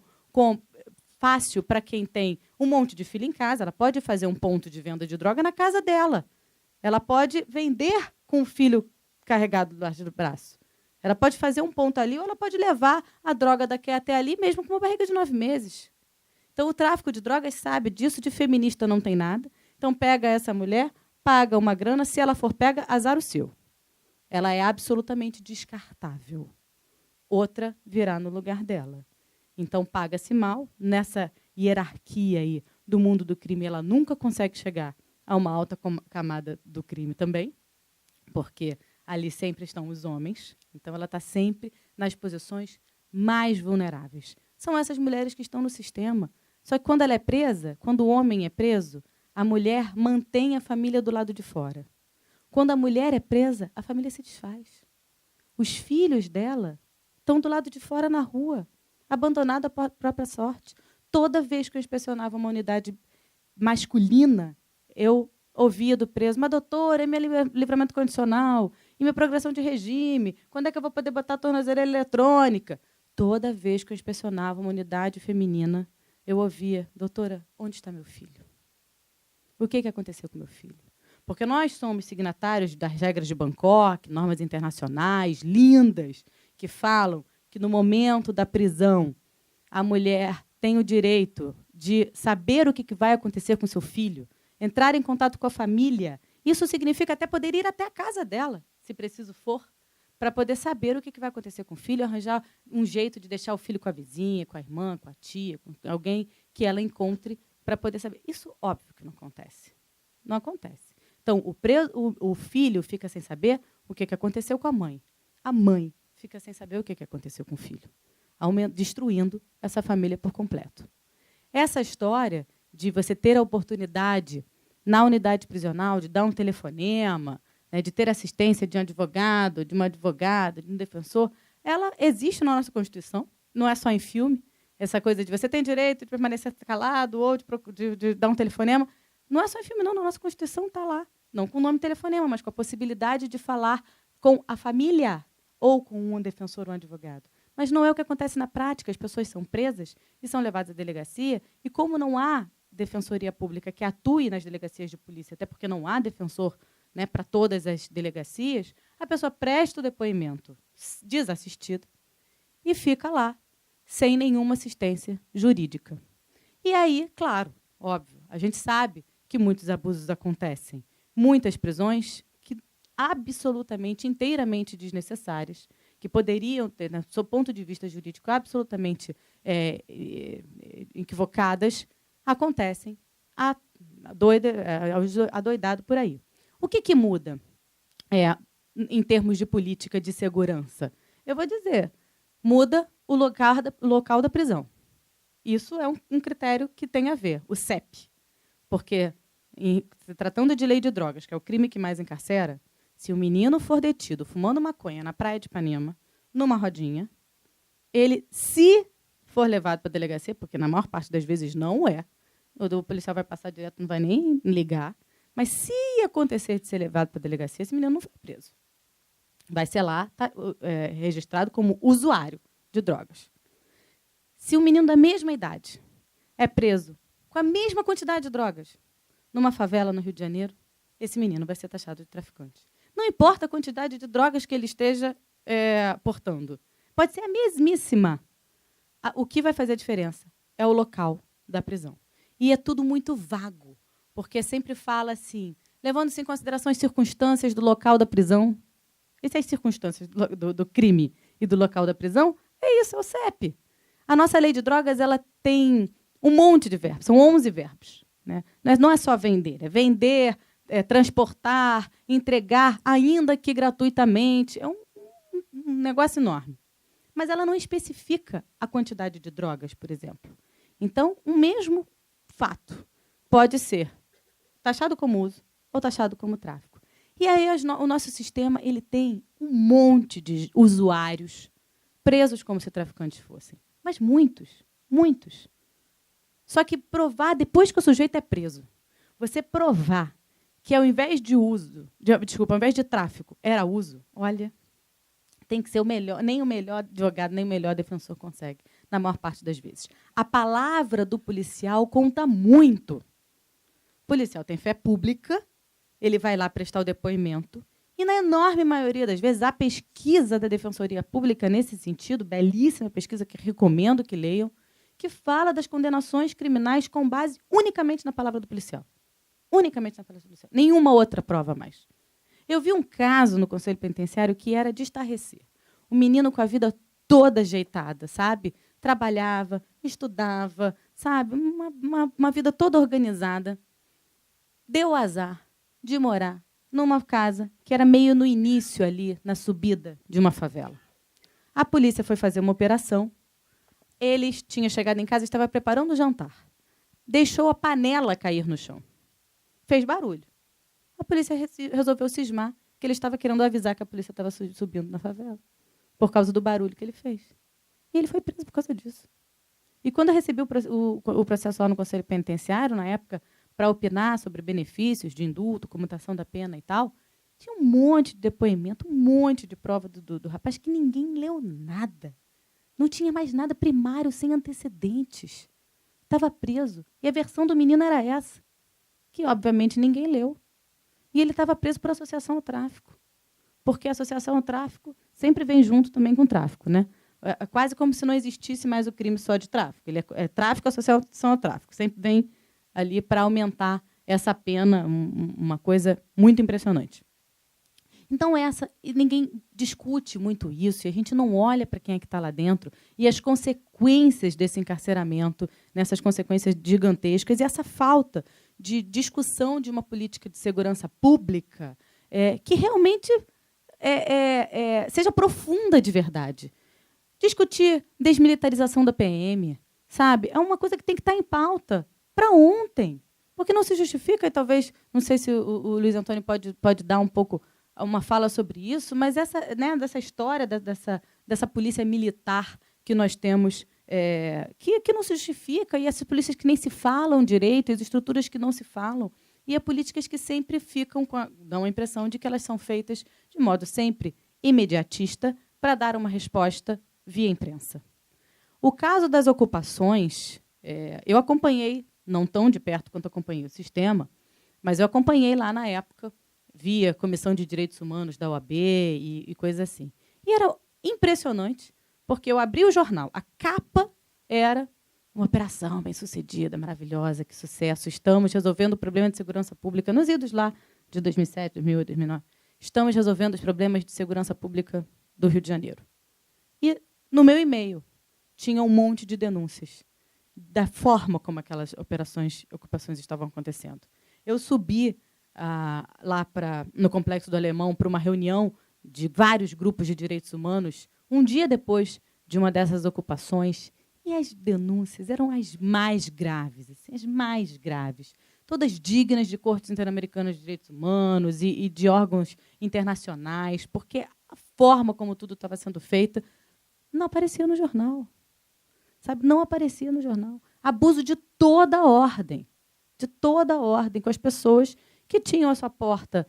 fácil para quem tem um monte de filho em casa. Ela pode fazer um ponto de venda de droga na casa dela. Ela pode vender com o filho carregado debaixo do braço. Ela pode fazer um ponto ali ou ela pode levar a droga daqui até ali, mesmo com uma barriga de 9 meses. Então, o tráfico de drogas sabe disso, de feminista não tem nada. Então, pega essa mulher, paga uma grana, se ela for pega, azar o seu. Ela é absolutamente descartável. Outra virá no lugar dela. Então, paga-se mal. Nessa hierarquia aí do mundo do crime, ela nunca consegue chegar a uma alta camada do crime também, porque ali sempre estão os homens. Então, ela está sempre nas posições mais vulneráveis. São essas mulheres que estão no sistema. Só que quando ela é presa, quando o homem é preso, a mulher mantém a família do lado de fora. Quando a mulher é presa, a família se desfaz. Os filhos dela estão do lado de fora na rua, abandonados à própria sorte. Toda vez que eu inspecionava uma unidade masculina, eu ouvia do preso: mas, doutora, é meu livramento condicional, e minha progressão de regime, quando é que eu vou poder botar a tornozeleira eletrônica? Toda vez que eu inspecionava uma unidade feminina, eu ouvia: doutora, onde está meu filho? O que aconteceu com meu filho? Porque nós somos signatários das regras de Bangkok, normas internacionais lindas, que falam que, no momento da prisão, a mulher tem o direito de saber o que vai acontecer com seu filho, entrar em contato com a família. Isso significa até poder ir até a casa dela, se preciso for, para poder saber o que vai acontecer com o filho, arranjar um jeito de deixar o filho com a vizinha, com a irmã, com a tia, com alguém que ela encontre para poder saber. Isso, óbvio, que não acontece. Não acontece. Então, o filho fica sem saber o que aconteceu com a mãe. A mãe fica sem saber o que aconteceu com o filho, destruindo essa família por completo. Essa história de você ter a oportunidade, na unidade prisional, de dar um telefonema, né, de ter assistência de um advogado, de uma advogada, de um defensor, ela existe na nossa Constituição, não é só em filme. Essa coisa de você tem direito de permanecer calado ou de dar um telefonema, não é só em filme, não. Na nossa Constituição está lá. Não com o nome telefonema, mas com a possibilidade de falar com a família ou com um defensor ou um advogado. Mas não é o que acontece na prática. As pessoas são presas e são levadas à delegacia, e como não há defensoria pública que atue nas delegacias de polícia, até porque não há defensor, né, para todas as delegacias, a pessoa presta o depoimento desassistido e fica lá, sem nenhuma assistência jurídica. E aí, claro, óbvio, a gente sabe que muitos abusos acontecem. Muitas prisões que absolutamente, inteiramente desnecessárias, que poderiam ter, do seu ponto de vista jurídico, absolutamente equivocadas, acontecem adoidado por aí. O que muda em termos de política de segurança? Eu vou dizer, muda o local da prisão. Isso é um critério que tem a ver, o CEP. Porque, se tratando de lei de drogas, que é o crime que mais encarcera, se o menino for detido fumando maconha na praia de Ipanema, numa rodinha, ele, se for levado para a delegacia, porque na maior parte das vezes não é, o policial vai passar direto, não vai nem ligar, mas se acontecer de ser levado para a delegacia, esse menino não foi preso. Vai ser lá registrado como usuário de drogas. Se um menino da mesma idade é preso com a mesma quantidade de drogas numa favela no Rio de Janeiro, esse menino vai ser taxado de traficante. Não importa a quantidade de drogas que ele esteja portando. Pode ser a mesmíssima. O que vai fazer a diferença é o local da prisão. E é tudo muito vago, porque sempre fala assim, levando-se em consideração as circunstâncias do local da prisão. E se as circunstâncias do crime e do local da prisão, é isso, é o CEP. A nossa lei de drogas ela tem um monte de verbos, são 11 verbos. Né? Não é só vender, é vender, transportar, entregar, ainda que gratuitamente. É um negócio enorme. Mas ela não especifica a quantidade de drogas, por exemplo. Então, o mesmo fato pode ser taxado como uso ou taxado como tráfico. E aí o nosso sistema ele tem um monte de usuários presos como se traficantes fossem. Mas muitos, muitos. Só que provar, depois que o sujeito é preso, você provar que ao invés de ao invés de tráfico, era uso, olha, tem que ser o melhor, nem o melhor advogado, nem o melhor defensor consegue, na maior parte das vezes. A palavra do policial conta muito. O policial tem fé pública, ele vai lá prestar o depoimento, e, na enorme maioria das vezes, a pesquisa da Defensoria Pública, nesse sentido, belíssima pesquisa que recomendo que leiam, que fala das condenações criminais com base unicamente na palavra do policial. Unicamente na palavra do policial. Nenhuma outra prova mais. Eu vi um caso no Conselho Penitenciário que era de estarrecer. Um menino com a vida toda ajeitada, sabe? Trabalhava, estudava, sabe? Uma vida toda organizada. Deu o azar de morar numa casa que era meio no início ali, na subida de uma favela. A polícia foi fazer uma operação. Ele tinha chegado em casa e estava preparando o jantar. Deixou a panela cair no chão. Fez barulho. A polícia resolveu cismar que ele estava querendo avisar que a polícia estava subindo na favela, por causa do barulho que ele fez. E ele foi preso por causa disso. E quando eu recebi o processo lá no Conselho Penitenciário, na época, para opinar sobre benefícios de indulto, comutação da pena e tal, tinha um monte de depoimento, um monte de prova do rapaz que ninguém leu nada. Não tinha mais nada primário, sem antecedentes. Estava preso. E a versão do menino era essa, que, obviamente, ninguém leu. E ele estava preso por associação ao tráfico. Porque a associação ao tráfico sempre vem junto também com o tráfico. Né? É quase como se não existisse mais o crime só de tráfico. Ele é tráfico, associação ao tráfico. Sempre vem ali para aumentar essa pena, uma coisa muito impressionante. Então, e ninguém discute muito isso, e a gente não olha para quem é que está lá dentro, e as consequências desse encarceramento, nessas consequências gigantescas, e essa falta de discussão de uma política de segurança pública que realmente seja profunda de verdade. Discutir desmilitarização da PM, sabe? É uma coisa que tem que estar em pauta para ontem, porque não se justifica, e talvez, não sei se o Luiz Antônio pode dar um pouco uma fala sobre isso, mas dessa história dessa polícia militar que nós temos, que não se justifica, e essas polícias que nem se falam direito, as estruturas que não se falam, e as políticas que sempre dão a impressão de que elas são feitas de modo sempre imediatista para dar uma resposta via imprensa. O caso das ocupações, eu acompanhei, não tão de perto quanto acompanhei o sistema, mas eu acompanhei lá na época, via Comissão de Direitos Humanos da OAB e coisas assim. E era impressionante, porque eu abri o jornal, a capa era uma operação bem-sucedida, maravilhosa, que sucesso, estamos resolvendo o problema de segurança pública nos idos lá de 2007, 2008, 2009. Estamos resolvendo os problemas de segurança pública do Rio de Janeiro. E no meu e-mail tinha um monte de denúncias da forma como aquelas ocupações estavam acontecendo. Eu subi lá no Complexo do Alemão para uma reunião de vários grupos de direitos humanos, um dia depois de uma dessas ocupações, e as denúncias eram as mais graves, assim, as mais graves, todas dignas de cortes interamericanas de direitos humanos e de órgãos internacionais, porque a forma como tudo estava sendo feito não aparecia no jornal. Sabe? Não aparecia no jornal. Abuso de toda a ordem, com as pessoas que tinham a sua porta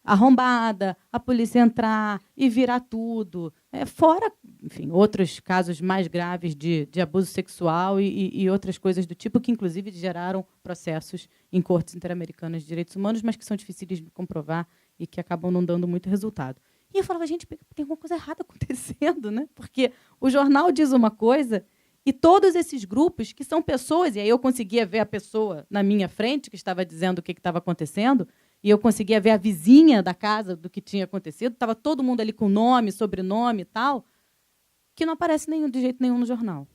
arrombada, a polícia entrar e virar tudo. Fora, enfim, outros casos mais graves de abuso sexual e outras coisas do tipo, que, inclusive, geraram processos em cortes interamericanas de direitos humanos, mas que são difíceis de comprovar e que acabam não dando muito resultado. E eu falava, gente, tem alguma coisa errada acontecendo, né? Porque o jornal diz uma coisa e todos esses grupos, que são pessoas, e aí eu conseguia ver a pessoa na minha frente, que estava dizendo o que estava acontecendo, e eu conseguia ver a vizinha da casa do que tinha acontecido, estava todo mundo ali com nome, sobrenome e tal, que não aparece de jeito nenhum no jornal.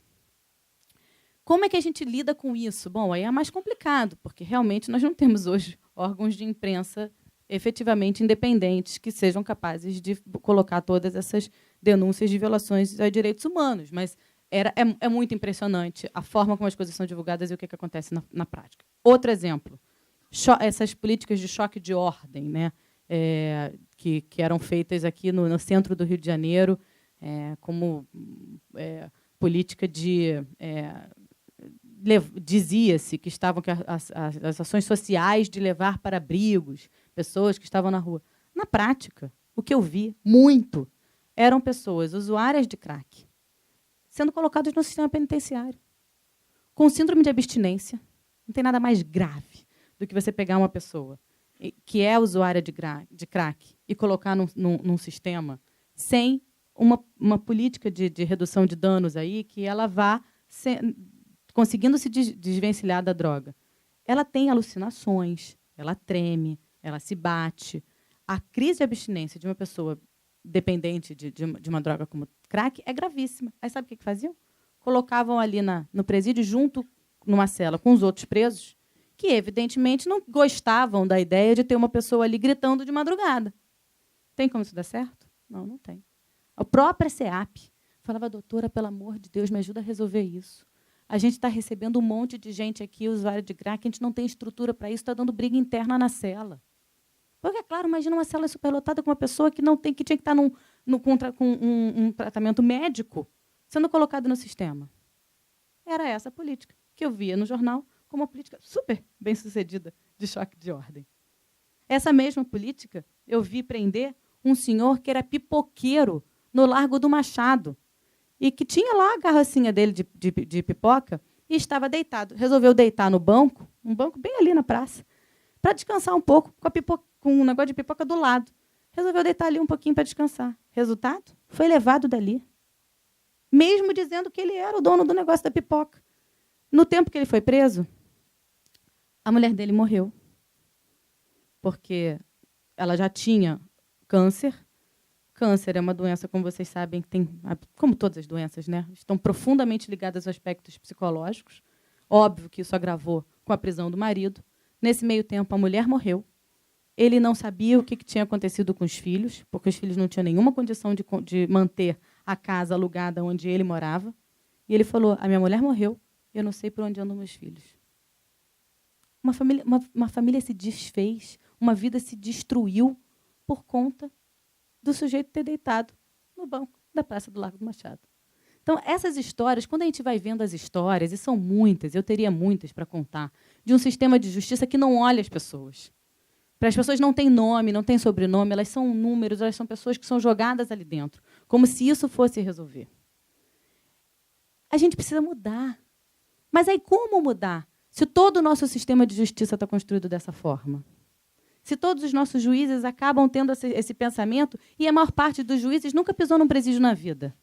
Como é que a gente lida com isso? Bom, aí é mais complicado, porque realmente nós não temos hoje órgãos de imprensa efetivamente independentes que sejam capazes de colocar todas essas denúncias de violações a direitos humanos. Mas é muito impressionante a forma como as coisas são divulgadas e o que acontece na prática. Outro exemplo, essas políticas de choque de ordem, né, que eram feitas aqui no centro do Rio de Janeiro, como política de... dizia-se que as ações sociais de levar para abrigos pessoas que estavam na rua. Na prática, o que eu vi muito eram pessoas usuárias de crack sendo colocadas no sistema penitenciário, com síndrome de abstinência. Não tem nada mais grave do que você pegar uma pessoa que é usuária de crack e colocar num sistema sem uma política de redução de danos aí, que ela vá conseguindo se desvencilhar da droga. Ela tem alucinações, ela treme, ela se bate. A crise de abstinência de uma pessoa dependente de uma droga como crack é gravíssima. Aí sabe o que faziam? Colocavam ali no presídio, junto numa cela com os outros presos, que evidentemente não gostavam da ideia de ter uma pessoa ali gritando de madrugada. Tem como isso dar certo? Não, não tem. A própria SEAP falava: doutora, pelo amor de Deus, me ajuda a resolver isso. A gente está recebendo um monte de gente aqui, usuário de crack, a gente não tem estrutura para isso, está dando briga interna na cela. Porque, é claro, imagina uma cela superlotada com uma pessoa que tinha que estar com um tratamento médico sendo colocado no sistema. Era essa a política que eu via no jornal como uma política super bem-sucedida de choque de ordem. Essa mesma política eu vi prender um senhor que era pipoqueiro no Largo do Machado e que tinha lá a garracinha dele de pipoca e estava deitado. Resolveu deitar no banco, um banco bem ali na praça, para descansar um pouco com um negócio de pipoca do lado. Resolveu deitar ali um pouquinho para descansar. Resultado? Foi levado dali. Mesmo dizendo que ele era o dono do negócio da pipoca. No tempo que ele foi preso, a mulher dele morreu. Porque ela já tinha câncer. Câncer é uma doença, como vocês sabem, que tem, como todas as doenças, né, estão profundamente ligadas a aspectos psicológicos. Óbvio que isso agravou com a prisão do marido. Nesse meio tempo, a mulher morreu. Ele não sabia o que tinha acontecido com os filhos, porque os filhos não tinham nenhuma condição de manter a casa alugada onde ele morava. E ele falou: a minha mulher morreu, eu não sei por onde andam meus filhos. Uma família se desfez, uma vida se destruiu por conta do sujeito ter deitado no banco da Praça do Largo do Machado. Então, essas histórias, quando a gente vai vendo as histórias, e são muitas, eu teria muitas para contar, de um sistema de justiça que não olha as pessoas. Para as pessoas não têm nome, não têm sobrenome, elas são números, elas são pessoas que são jogadas ali dentro, como se isso fosse resolver. A gente precisa mudar. Mas aí como mudar? Se todo o nosso sistema de justiça está construído dessa forma? Se todos os nossos juízes acabam tendo esse pensamento e a maior parte dos juízes nunca pisou num presídio na vida?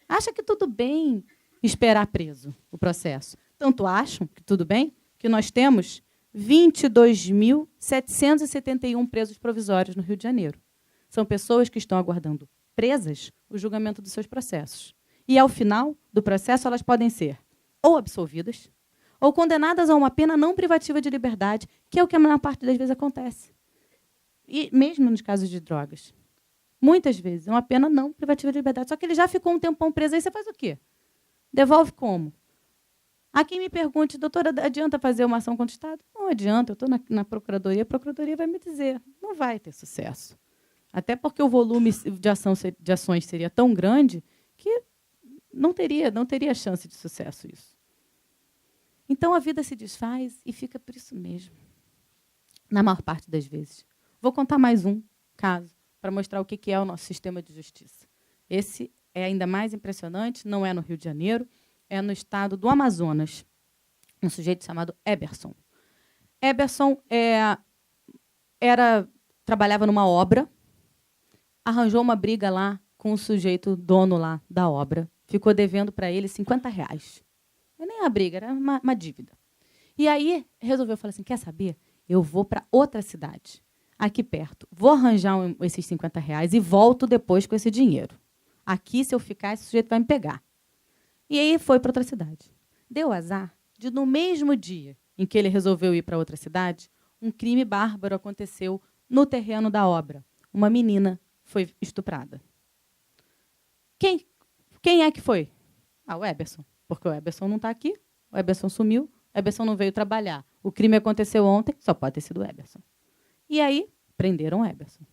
Acha que tudo bem esperar preso o processo. Tanto acham que tudo bem que nós temos 22.771 presos provisórios no Rio de Janeiro. São pessoas que estão aguardando presas o julgamento dos seus processos. E, ao final do processo, elas podem ser ou absolvidas ou condenadas a uma pena não privativa de liberdade, que é o que a maior parte das vezes acontece. E mesmo nos casos de drogas. Muitas vezes é uma pena não privativa de liberdade. Só que ele já ficou um tempão preso, aí você faz o quê? Devolve como? Há quem me pergunte: doutora, adianta fazer uma ação contra o Estado? Não adianta, eu estou na Procuradoria, a Procuradoria vai me dizer, não vai ter sucesso. Até porque o volume de ações seria tão grande que não teria chance de sucesso isso. Então, a vida se desfaz e fica por isso mesmo, na maior parte das vezes. Vou contar mais um caso para mostrar o que é o nosso sistema de justiça. Esse é ainda mais impressionante, não é no Rio de Janeiro, é no estado do Amazonas, um sujeito chamado Eberson. Eberson trabalhava numa obra, arranjou uma briga lá com o sujeito dono lá da obra, ficou devendo para ele R$50. Nem a briga, era uma dívida. E aí resolveu falar assim: quer saber? eu vou para outra cidade, aqui perto. Vou arranjar esses R$50 e volto depois com esse dinheiro. Aqui, se eu ficar, esse sujeito vai me pegar. E aí foi para outra cidade. Deu azar de, no mesmo dia em que ele resolveu ir para outra cidade, um crime bárbaro aconteceu no terreno da obra. Uma menina foi estuprada. Quem é que foi? O Eberson. Porque o Eberson não está aqui, o Eberson sumiu, o Eberson não veio trabalhar. O crime aconteceu ontem, só pode ter sido o Eberson. E aí, prenderam o Eberson.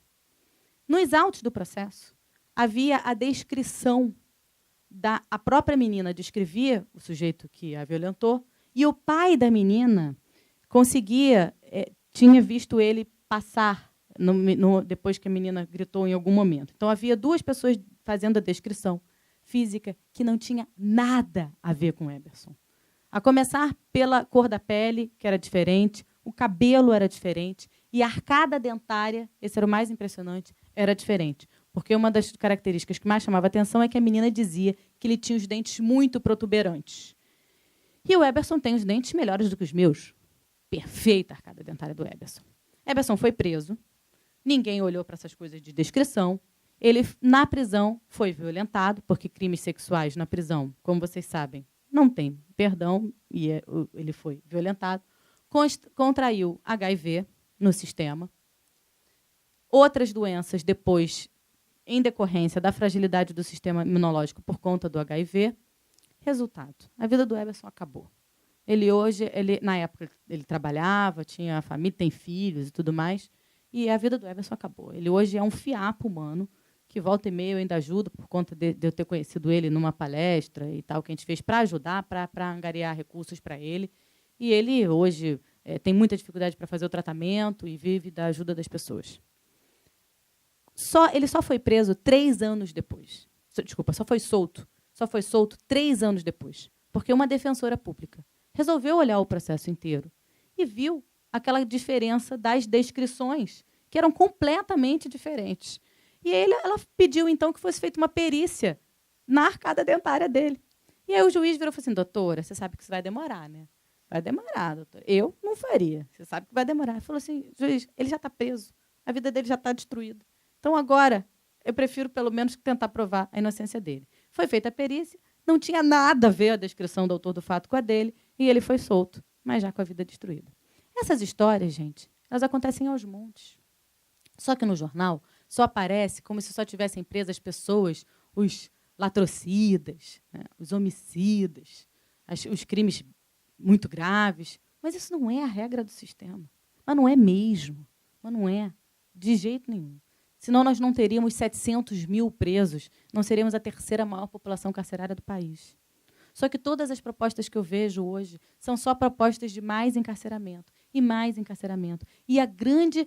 Nos autos do processo, havia a descrição a própria menina descrevia o sujeito que a violentou, e o pai da menina tinha visto ele passar depois que a menina gritou em algum momento. Então, havia duas pessoas fazendo a descrição física que não tinha nada a ver com o Eberson. A começar pela cor da pele, que era diferente, o cabelo era diferente, e a arcada dentária, esse era o mais impressionante, era diferente. Porque uma das características que mais chamava atenção é que a menina dizia que ele tinha os dentes muito protuberantes. E o Eberson tem os dentes melhores do que os meus. Perfeita a arcada dentária do Eberson. Eberson foi preso, ninguém olhou para essas coisas de descrição. Ele, na prisão, foi violentado, porque crimes sexuais na prisão, como vocês sabem, não tem perdão, e ele foi violentado. Contraiu HIV no sistema. Outras doenças depois, em decorrência da fragilidade do sistema imunológico por conta do HIV. Resultado, a vida do Eberson acabou. Na época, ele trabalhava, tinha família, tem filhos e tudo mais, e a vida do Eberson acabou. Ele hoje é um fiapo humano, que volta e meia eu ainda ajudo, por conta de eu ter conhecido ele numa palestra e tal, que a gente fez para ajudar, para angariar recursos para ele. E ele, hoje, tem muita dificuldade para fazer o tratamento e vive da ajuda das pessoas. Ele só foi preso 3 anos depois. Desculpa, só foi solto 3 anos depois, porque uma defensora pública resolveu olhar o processo inteiro e viu aquela diferença das descrições, que eram completamente diferentes. E ela pediu, então, que fosse feita uma perícia na arcada dentária dele. E aí o juiz virou e falou assim: doutora, você sabe que isso vai demorar, né? Vai demorar, doutora. Eu não faria. Você sabe que vai demorar. Ele falou assim: juiz, ele já está preso. A vida dele já está destruída. Então, agora, eu prefiro, pelo menos, tentar provar a inocência dele. Foi feita a perícia, não tinha nada a ver a descrição do autor do fato com a dele, e ele foi solto, mas já com a vida destruída. Essas histórias, gente, elas acontecem aos montes. Só que no jornal só aparece como se só tivessem presas pessoas, os latrocidas, né, os homicidas, os crimes muito graves. Mas isso não é a regra do sistema. Mas não é mesmo. Mas não é. De jeito nenhum. Senão nós não teríamos 700 mil presos, não seríamos a 3ª maior população carcerária do país. Só que todas as propostas que eu vejo hoje são só propostas de mais encarceramento e mais encarceramento. E a grande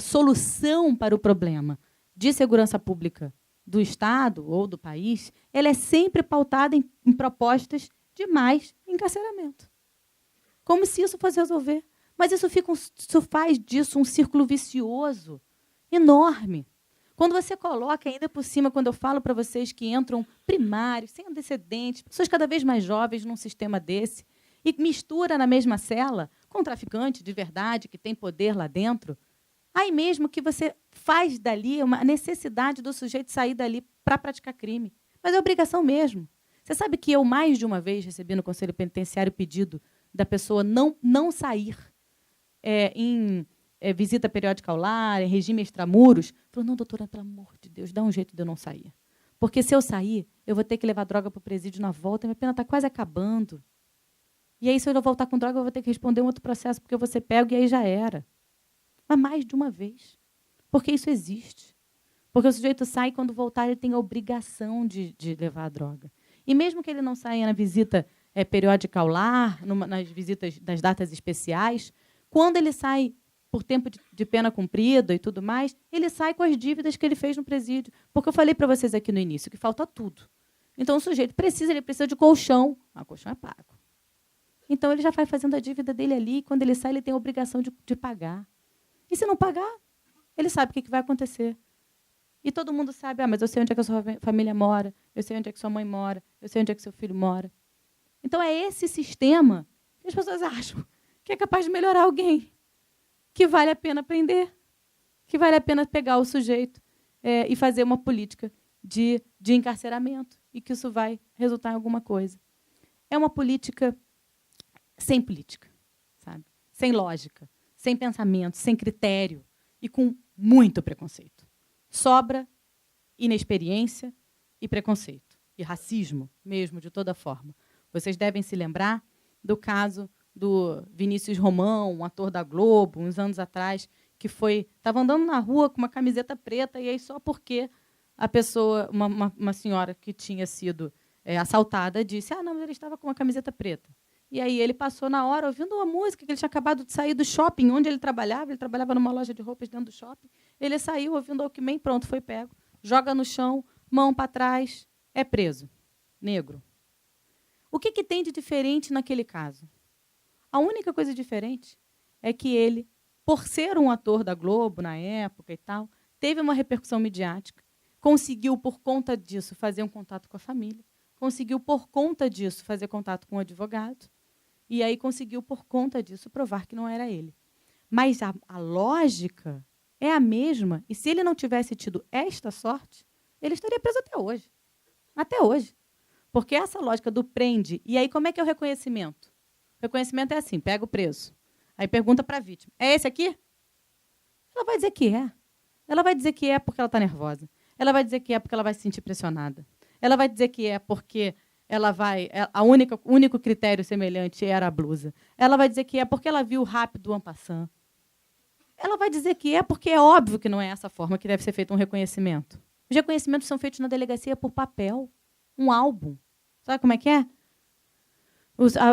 solução para o problema de segurança pública do Estado ou do país, ela é sempre pautada em propostas de mais encarceramento. Como se isso fosse resolver. Mas isso faz disso um círculo vicioso enorme. Quando você coloca ainda por cima, quando eu falo para vocês que entram primários, sem antecedentes, pessoas cada vez mais jovens num sistema desse, e mistura na mesma cela com traficante de verdade, que tem poder lá dentro, aí mesmo que você faz dali uma necessidade do sujeito sair dali para praticar crime. Mas é obrigação mesmo. Você sabe que eu, mais de uma vez, recebi no Conselho Penitenciário pedido da pessoa não sair em visita periódica ao lar, em regime extramuros. Falou: não, doutora, pelo amor de Deus, dá um jeito de eu não sair. Porque se eu sair, eu vou ter que levar droga para o presídio na volta, e minha pena está quase acabando. E aí, se eu não voltar com droga, eu vou ter que responder um outro processo, porque eu vou ser pego, e aí já era. Mas mais de uma vez. Porque isso existe. Porque o sujeito sai, e quando voltar, ele tem a obrigação de levar a droga. E mesmo que ele não saia na visita periódica ao lar, nas visitas das datas especiais, quando ele sai por tempo de pena cumprida e tudo mais, ele sai com as dívidas que ele fez no presídio. Porque eu falei para vocês aqui no início que falta tudo. Então, o sujeito precisa de colchão. O colchão é pago. Então, ele já vai fazendo a dívida dele ali, e quando ele sai, ele tem a obrigação de pagar. E se não pagar, ele sabe o que vai acontecer. E todo mundo sabe: mas eu sei onde é que a sua família mora, eu sei onde é que sua mãe mora, eu sei onde é que seu filho mora. Então, é esse sistema que as pessoas acham que é capaz de melhorar alguém. que vale a pena prender, que vale a pena pegar o sujeito e fazer uma política de encarceramento, e que isso vai resultar em alguma coisa. É uma política sem política, sabe? Sem lógica, sem pensamento, sem critério e com muito preconceito. Sobra inexperiência e preconceito, e racismo mesmo, de toda forma. Vocês devem se lembrar do caso do Vinícius Romão, um ator da Globo, uns anos atrás, que estava andando na rua com uma camiseta preta, e aí só porque a pessoa, uma senhora que tinha sido assaltada, disse: não, mas ele estava com uma camiseta preta. E aí ele passou na hora ouvindo uma música, que ele tinha acabado de sair do shopping onde ele trabalhava numa loja de roupas dentro do shopping. Ele saiu ouvindo Walkman, pronto, foi pego, joga no chão, mão para trás, é preso. Negro. O que tem de diferente naquele caso? A única coisa diferente é que ele, por ser um ator da Globo na época e tal, teve uma repercussão midiática, conseguiu, por conta disso, fazer um contato com a família, conseguiu, por conta disso, fazer contato com o advogado, e aí conseguiu, por conta disso, provar que não era ele. Mas a lógica é a mesma, e se ele não tivesse tido esta sorte, ele estaria preso até hoje. Até hoje. Porque essa lógica do prende, e aí como é que é o reconhecimento? O reconhecimento é assim: pega o preso, aí pergunta para a vítima: é esse aqui? Ela vai dizer que é. Ela vai dizer que é porque ela está nervosa. Ela vai dizer que é porque ela vai se sentir pressionada. Ela vai dizer que é porque o único critério semelhante era a blusa. Ela vai dizer que é porque ela viu rápido o en passant. Ela vai dizer que é porque é óbvio que não é essa forma que deve ser feito um reconhecimento. Os reconhecimentos são feitos na delegacia por papel, um álbum. Sabe como é que é?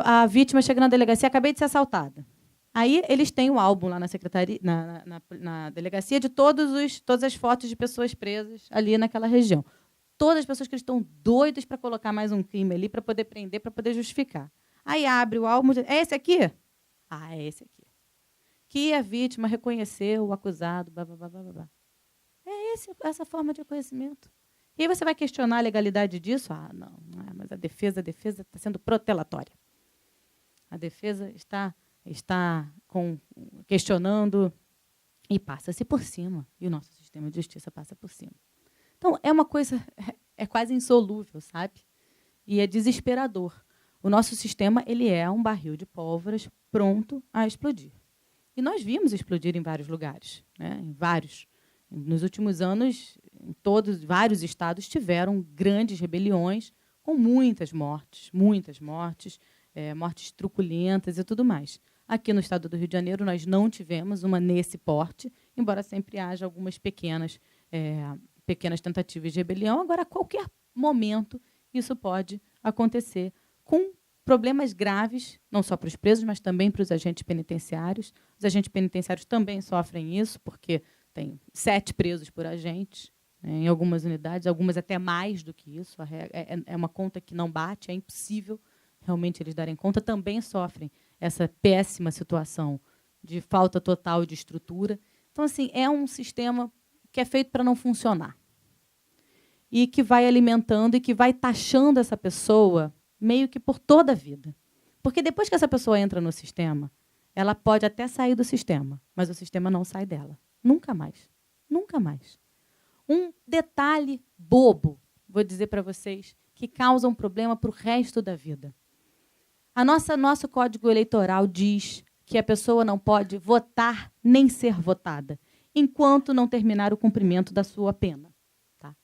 A vítima chega na delegacia: acabei de ser assaltada. Aí eles têm o álbum lá na secretaria, na delegacia, de todas as fotos de pessoas presas ali naquela região. Todas as pessoas que eles estão doidas para colocar mais um crime ali, para poder prender, para poder justificar. Aí abre o álbum: é esse aqui? É esse aqui. Que a vítima reconheceu o acusado, blá, blá, blá, blá, blá. É essa forma de reconhecimento. E aí você vai questionar a legalidade disso? Não é, mas a defesa está sendo protelatória. A defesa está questionando e passa-se por cima. E o nosso sistema de justiça passa por cima. Então, é uma coisa, é quase insolúvel, sabe? E é desesperador. O nosso sistema, ele é um barril de pólvoras pronto a explodir. E nós vimos explodir em vários lugares, né? Em vários. Nos últimos anos, vários estados tiveram grandes rebeliões com muitas mortes, mortes truculentas e tudo mais. Aqui no estado do Rio de Janeiro, nós não tivemos uma nesse porte, embora sempre haja algumas pequenas tentativas de rebelião. Agora, a qualquer momento, isso pode acontecer com problemas graves, não só para os presos, mas também para os agentes penitenciários. Os agentes penitenciários também sofrem isso, porque tem 7 presos por agente, né, em algumas unidades, algumas até mais do que isso. É uma conta que não bate, é impossível realmente eles darem conta. Também sofrem essa péssima situação de falta total de estrutura. Então, assim, é um sistema que é feito para não funcionar. E que vai alimentando e que vai taxando essa pessoa meio que por toda a vida. Porque depois que essa pessoa entra no sistema, ela pode até sair do sistema, mas o sistema não sai dela. Nunca mais. Nunca mais. Um detalhe bobo, vou dizer para vocês, que causa um problema para o resto da vida. Nosso Código Eleitoral diz que a pessoa não pode votar nem ser votada enquanto não terminar o cumprimento da sua pena. Tá? O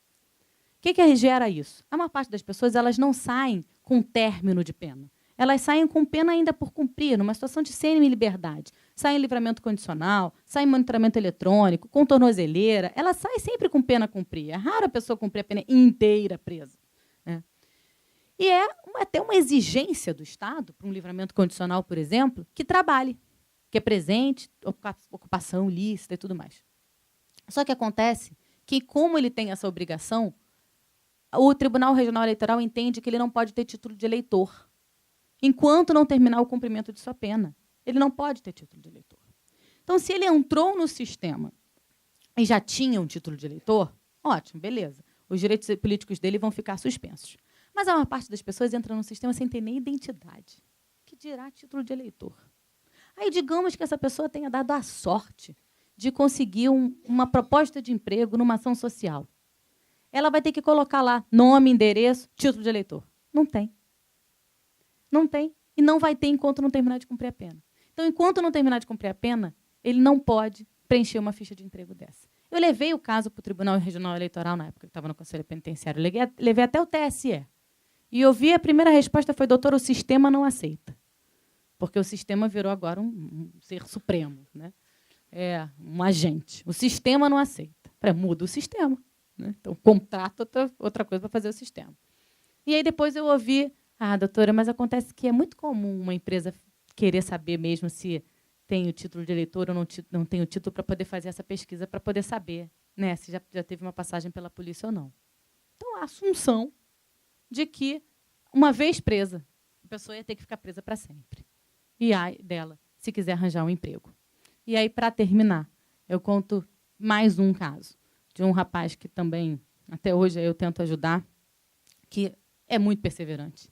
que gera isso? A maior parte das pessoas, elas não saem com término de pena. Elas saem com pena ainda por cumprir, numa situação de semi-liberdade. Sai em livramento condicional, sai em monitoramento eletrônico, com tornozeleira. Ela sai sempre com pena a cumprir. É raro a pessoa cumprir a pena inteira presa. Né? E é até uma exigência do Estado, para um livramento condicional, por exemplo, que trabalhe, que é presente, ocupação ilícita e tudo mais. Só que acontece que, como ele tem essa obrigação, o Tribunal Regional Eleitoral entende que ele não pode ter título de eleitor enquanto não terminar o cumprimento de sua pena. Ele não pode ter título de eleitor. Então, se ele entrou no sistema e já tinha um título de eleitor, ótimo, beleza. Os direitos políticos dele vão ficar suspensos. Mas a maior parte das pessoas entra no sistema sem ter nem identidade. Que dirá título de eleitor? Aí, digamos que essa pessoa tenha dado a sorte de conseguir uma proposta de emprego numa ação social. Ela vai ter que colocar lá nome, endereço, título de eleitor. Não tem. Não tem. E não vai ter enquanto não terminar de cumprir a pena. Então, enquanto não terminar de cumprir a pena, ele não pode preencher uma ficha de emprego dessa. Eu levei o caso para o Tribunal Regional Eleitoral, na época que estava no Conselho Penitenciário. Levei até o TSE. E eu vi, a primeira resposta foi: doutor, o sistema não aceita. Porque o sistema virou agora um ser supremo, né? É um agente. O sistema não aceita. Muda o sistema. Né? Então, contrata outra coisa para fazer o sistema. E aí depois eu ouvi: doutora, mas acontece que é muito comum uma empresa querer saber mesmo se tem o título de eleitor ou não tem o título para poder fazer essa pesquisa, para poder saber, né, se já teve uma passagem pela polícia ou não. Então, a assunção de que, uma vez presa, a pessoa ia ter que ficar presa para sempre. E ai dela, se quiser arranjar um emprego. E aí, para terminar, eu conto mais um caso de um rapaz que também, até hoje, eu tento ajudar, que é muito perseverante.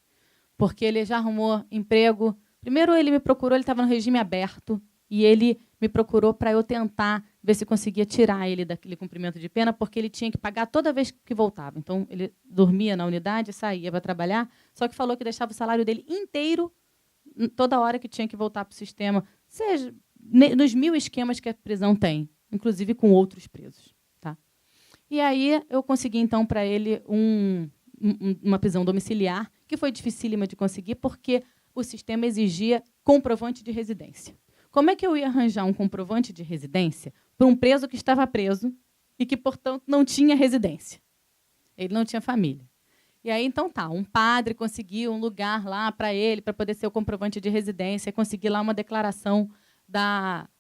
Porque ele já arrumou emprego. Primeiro, ele me procurou, ele estava no regime aberto, e ele me procurou para eu tentar ver se conseguia tirar ele daquele cumprimento de pena, porque ele tinha que pagar toda vez que voltava. Então, ele dormia na unidade, saía para trabalhar, só que falou que deixava o salário dele inteiro toda hora que tinha que voltar para o sistema, seja nos 1000 esquemas que a prisão tem, inclusive com outros presos. Tá? E aí eu consegui, então, para ele uma prisão domiciliar, que foi dificílima de conseguir, porque o sistema exigia comprovante de residência. Como é que eu ia arranjar um comprovante de residência para um preso que estava preso e que, portanto, não tinha residência? Ele não tinha família. E aí, então, um padre conseguiu um lugar lá para ele, para poder ser o comprovante de residência, conseguir lá uma declaração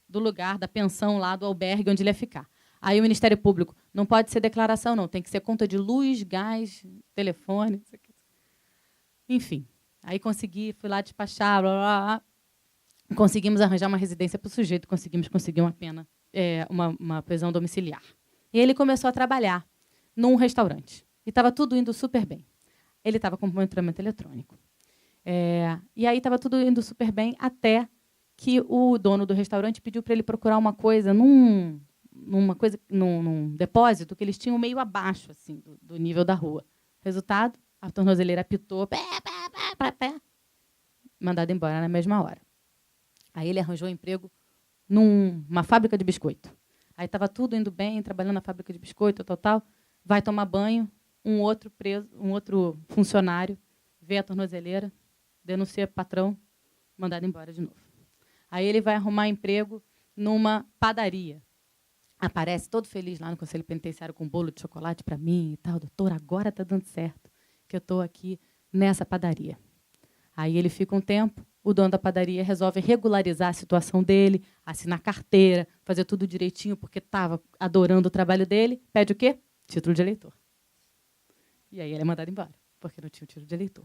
do lugar, da pensão lá, do albergue onde ele ia ficar. Aí o Ministério Público: não pode ser declaração, não, tem que ser conta de luz, gás, telefone, isso aqui. Enfim, aí fui lá despachar, blá, blá, blá. Conseguimos arranjar uma residência para o sujeito, conseguimos conseguir uma pena, uma prisão domiciliar. E ele começou a trabalhar num restaurante. E estava tudo indo super bem. Ele estava com monitoramento eletrônico. E aí estava tudo indo super bem, até que o dono do restaurante pediu para ele procurar uma coisa num depósito que eles tinham meio abaixo assim, do nível da rua. Resultado: a tornozeleira apitou, pé, mandado embora na mesma hora. Aí ele arranjou um emprego numa fábrica de biscoito. Aí estava tudo indo bem, trabalhando na fábrica de biscoito, tal. Vai tomar banho, um outro funcionário vê a tornozeleira, denuncia o patrão, mandado embora de novo. Aí ele vai arrumar emprego numa padaria. Aparece todo feliz lá no Conselho Penitenciário com um bolo de chocolate para mim e tal. Doutor, agora está dando certo, que eu estou aqui nessa padaria. Aí ele fica um tempo, o dono da padaria resolve regularizar a situação dele, assinar carteira, fazer tudo direitinho, porque estava adorando o trabalho dele. Pede o quê? Título de eleitor. E aí ele é mandado embora, porque não tinha o título de eleitor.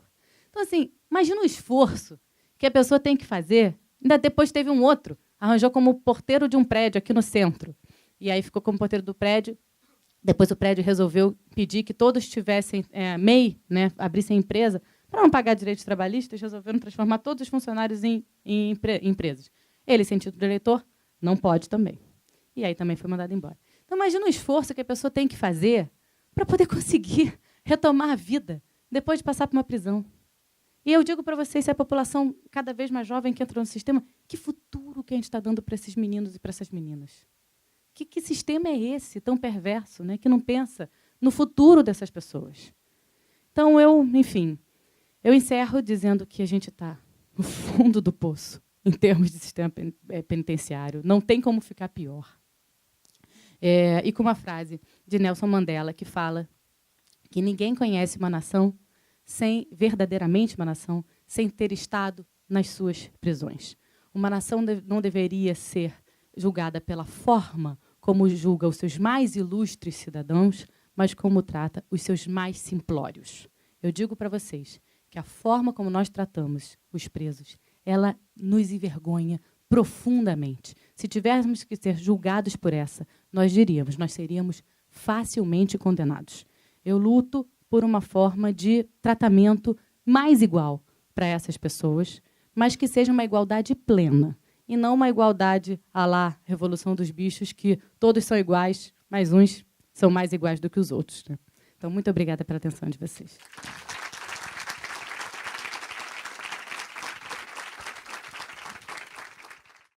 Então, assim, imagina o esforço que a pessoa tem que fazer. Ainda depois teve um outro, arranjou como porteiro de um prédio aqui no centro. E aí ficou como porteiro do prédio. Depois o prédio resolveu pedir que todos tivessem MEI, né, abrissem empresa, para não pagar direitos trabalhistas, resolveram transformar todos os funcionários em empresas. Ele, sem título de eleitor, não pode também. E aí também foi mandado embora. Então, imagina o esforço que a pessoa tem que fazer para poder conseguir retomar a vida depois de passar por uma prisão. E eu digo para vocês, se a população cada vez mais jovem que entra no sistema, que futuro que a gente está dando para esses meninos e para essas meninas? Que sistema é esse, tão perverso, né, que não pensa no futuro dessas pessoas? Então, eu encerro dizendo que a gente está no fundo do poço, em termos de sistema penitenciário. Não tem como ficar pior. E com uma frase de Nelson Mandela, que fala que ninguém conhece uma nação verdadeiramente uma nação, sem ter estado nas suas prisões. Uma nação não deveria ser julgada pela forma como julga os seus mais ilustres cidadãos, mas como trata os seus mais simplórios. Eu digo para vocês que a forma como nós tratamos os presos, ela nos envergonha profundamente. Se tivéssemos que ser julgados por essa, nós seríamos facilmente condenados. Eu luto por uma forma de tratamento mais igual para essas pessoas, mas que seja uma igualdade plena. e não uma igualdade à lá Revolução dos Bichos, que todos são iguais, mas uns são mais iguais do que os outros, né? Então, muito obrigada pela atenção de vocês.